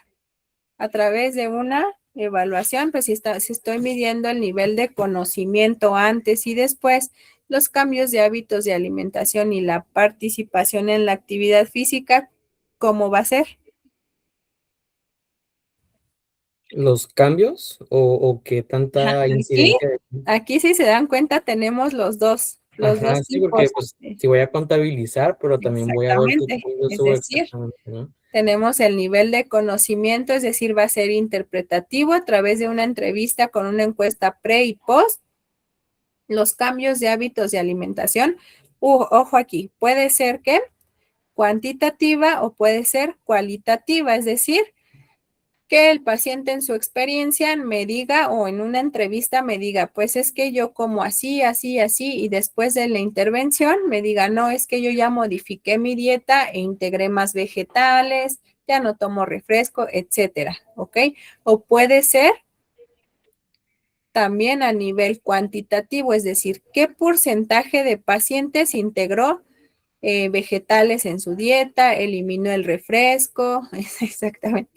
a través de una evaluación, pues si estoy midiendo el nivel de conocimiento antes y después, los cambios de hábitos de alimentación y la participación en la actividad física, ¿cómo va a ser? ¿Los cambios o qué tanta Ajá, incidencia? aquí si se dan cuenta tenemos los dos Ajá, sí, porque tipos. pues si voy a contabilizar, pero también voy a ver qué Exactamente. cambios Es hubo decir, exactamente, ¿no? tenemos el nivel de conocimiento, es decir, va a ser interpretativo a través de una entrevista con una encuesta pre y post. Los cambios de hábitos de alimentación, ojo aquí, puede ser que cuantitativa o puede ser cualitativa, es decir, que el paciente en su experiencia me diga o en una entrevista me diga, pues es que yo como así, así, así, y después de la intervención me diga, no, es que yo ya modifiqué mi dieta e integré más vegetales, ya no tomo refresco, etcétera, ¿ok? O puede ser también a nivel cuantitativo, es decir, qué porcentaje de pacientes integró vegetales en su dieta, eliminó el refresco, exactamente.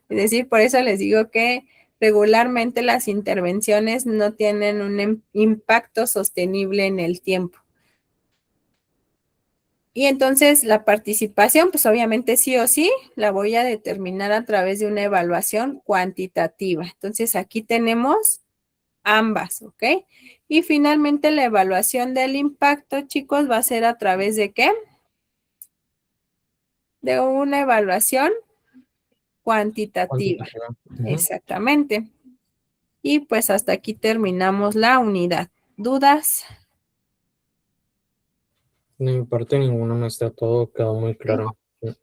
Es decir, por eso les digo que regularmente las intervenciones no tienen un impacto sostenible en el tiempo. Y entonces la participación, pues obviamente sí o sí, la voy a determinar a través de una evaluación cuantitativa. Entonces aquí tenemos ambas, ¿ok? Y finalmente la evaluación del impacto, chicos, va a ser a través de ¿qué? De una evaluación cuantitativa. Cuantitativa. Ujú. Exactamente. Y pues hasta aquí terminamos la unidad. ¿Dudas? De mi parte ninguna, maestra, todo quedó muy claro. Sí.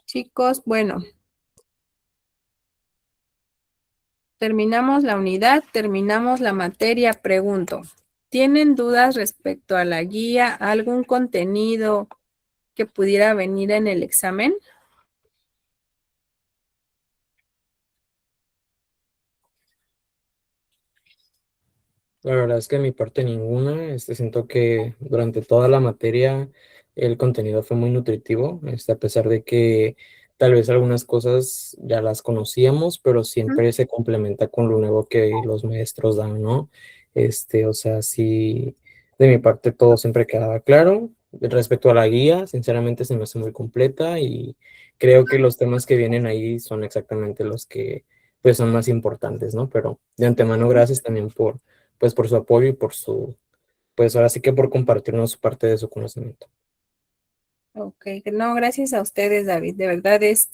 Chicos, bueno, terminamos la unidad, terminamos la materia. Pregunto, ¿tienen dudas respecto a la guía, algún contenido que pudiera venir en el examen? La verdad es que de mi parte ninguna, siento que durante toda la materia el contenido fue muy nutritivo, a pesar de que tal vez algunas cosas ya las conocíamos, pero siempre se complementa con lo nuevo que los maestros dan, ¿no? O sea, sí, de mi parte todo siempre quedaba claro. Respecto a la guía, sinceramente se me hace muy completa y creo que los temas que vienen ahí son exactamente los que pues son más importantes, ¿no? Pero de antemano, gracias también pues por su apoyo y pues ahora sí que por compartirnos parte de su conocimiento. Ok, no, gracias a ustedes, David. De verdad, pues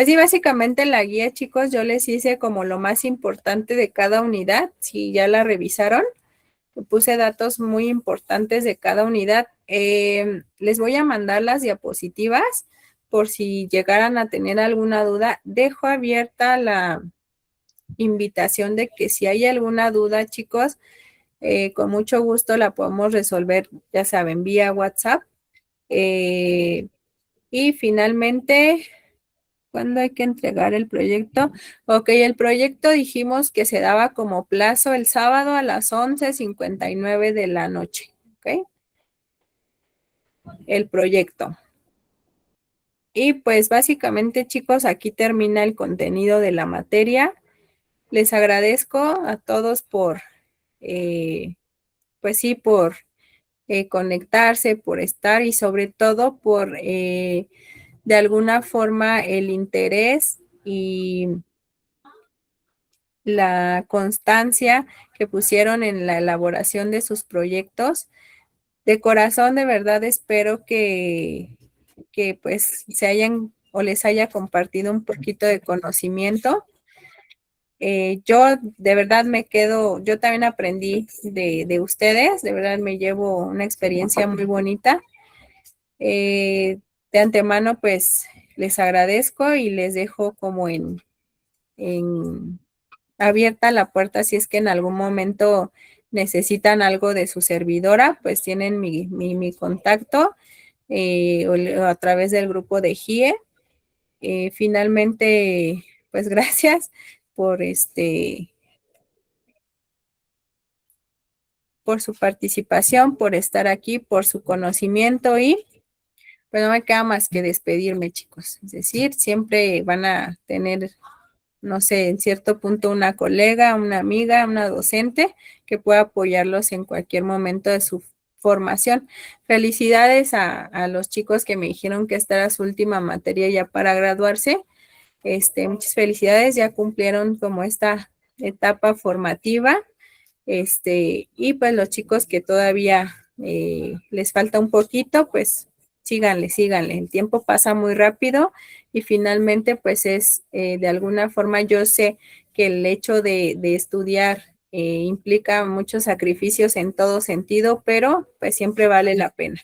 sí, básicamente la guía, chicos, yo les hice como lo más importante de cada unidad. Si ya la revisaron, puse datos muy importantes de cada unidad. Les voy a mandar las diapositivas por si llegaran a tener alguna duda. Dejo abierta la invitación de que si hay alguna duda, chicos, con mucho gusto la podemos resolver, ya saben, vía WhatsApp. Y finalmente, ¿Cuándo hay que entregar el proyecto? Ok, el proyecto dijimos que se daba como plazo el sábado a las 11:59 de la noche, ¿ok? El proyecto. Y pues básicamente, chicos, aquí termina el contenido de la materia. Les agradezco a todos por, pues sí, por conectarse, por estar y sobre todo por, de alguna forma, el interés y la constancia que pusieron en la elaboración de sus proyectos. De corazón, de verdad, espero que pues se hayan o les haya compartido un poquito de conocimiento. Yo de verdad me quedo, yo también aprendí de ustedes, de verdad me llevo una experiencia muy bonita. De antemano, pues les agradezco y les dejo como en abierta la puerta si es que en algún momento necesitan algo de su servidora, pues tienen mi contacto o a través del grupo de GIE. Finalmente, pues gracias por por su participación, por estar aquí, por su conocimiento y pues no me queda más que despedirme, chicos. Es decir, siempre van a tener, no sé, en cierto punto una colega, una amiga, una docente que pueda apoyarlos en cualquier momento de su formación. Felicidades a los chicos que me dijeron que esta era su última materia ya para graduarse. Muchas felicidades, ya cumplieron como esta etapa formativa. Y pues los chicos que todavía les falta un poquito, pues síganle, síganle. El tiempo pasa muy rápido y finalmente pues es de alguna forma yo sé que el hecho de estudiar implica muchos sacrificios en todo sentido, pero pues siempre vale la pena.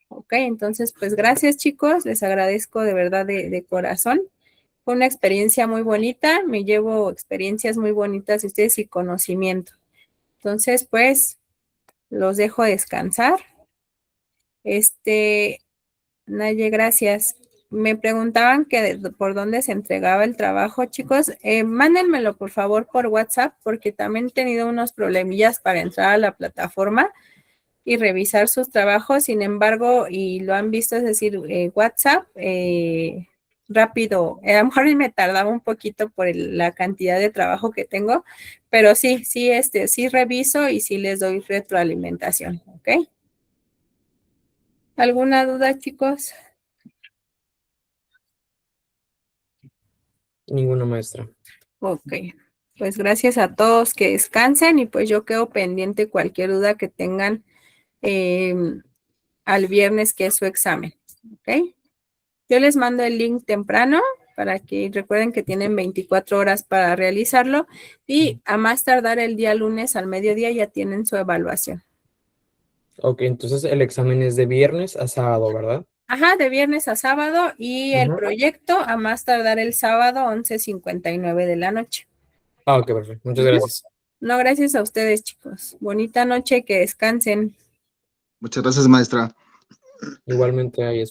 Ok, entonces pues gracias chicos, les agradezco de verdad de corazón. Fue una experiencia muy bonita, me llevo experiencias muy bonitas de ustedes y conocimiento. Entonces, pues, los dejo descansar. Naye, gracias. Me preguntaban que por dónde se entregaba el trabajo, chicos. Mándenmelo, por favor, por WhatsApp, porque también he tenido unos problemillas para entrar a la plataforma y revisar sus trabajos. Sin embargo, y lo han visto, es decir, WhatsApp, rápido. A lo mejor me tardaba un poquito por la cantidad de trabajo que tengo, pero sí, sí reviso y sí les doy retroalimentación, ¿ok? ¿Alguna duda, chicos? Ninguna, maestra. Ok, pues gracias a todos, que descansen y pues yo quedo pendiente cualquier duda que tengan al viernes que es su examen, ¿ok? Yo les mando el link temprano para que recuerden que tienen 24 horas para realizarlo y a más tardar el día lunes al mediodía ya tienen su evaluación. Ok, entonces el examen es de viernes a sábado, ¿verdad? Ajá, de viernes a sábado y el Ajá. proyecto a más tardar el sábado 11:59 de la noche. Ah, ok, perfecto. Muchas gracias. No, gracias a ustedes, chicos. Bonita noche, que descansen. Muchas gracias, maestra. Igualmente, ahí es.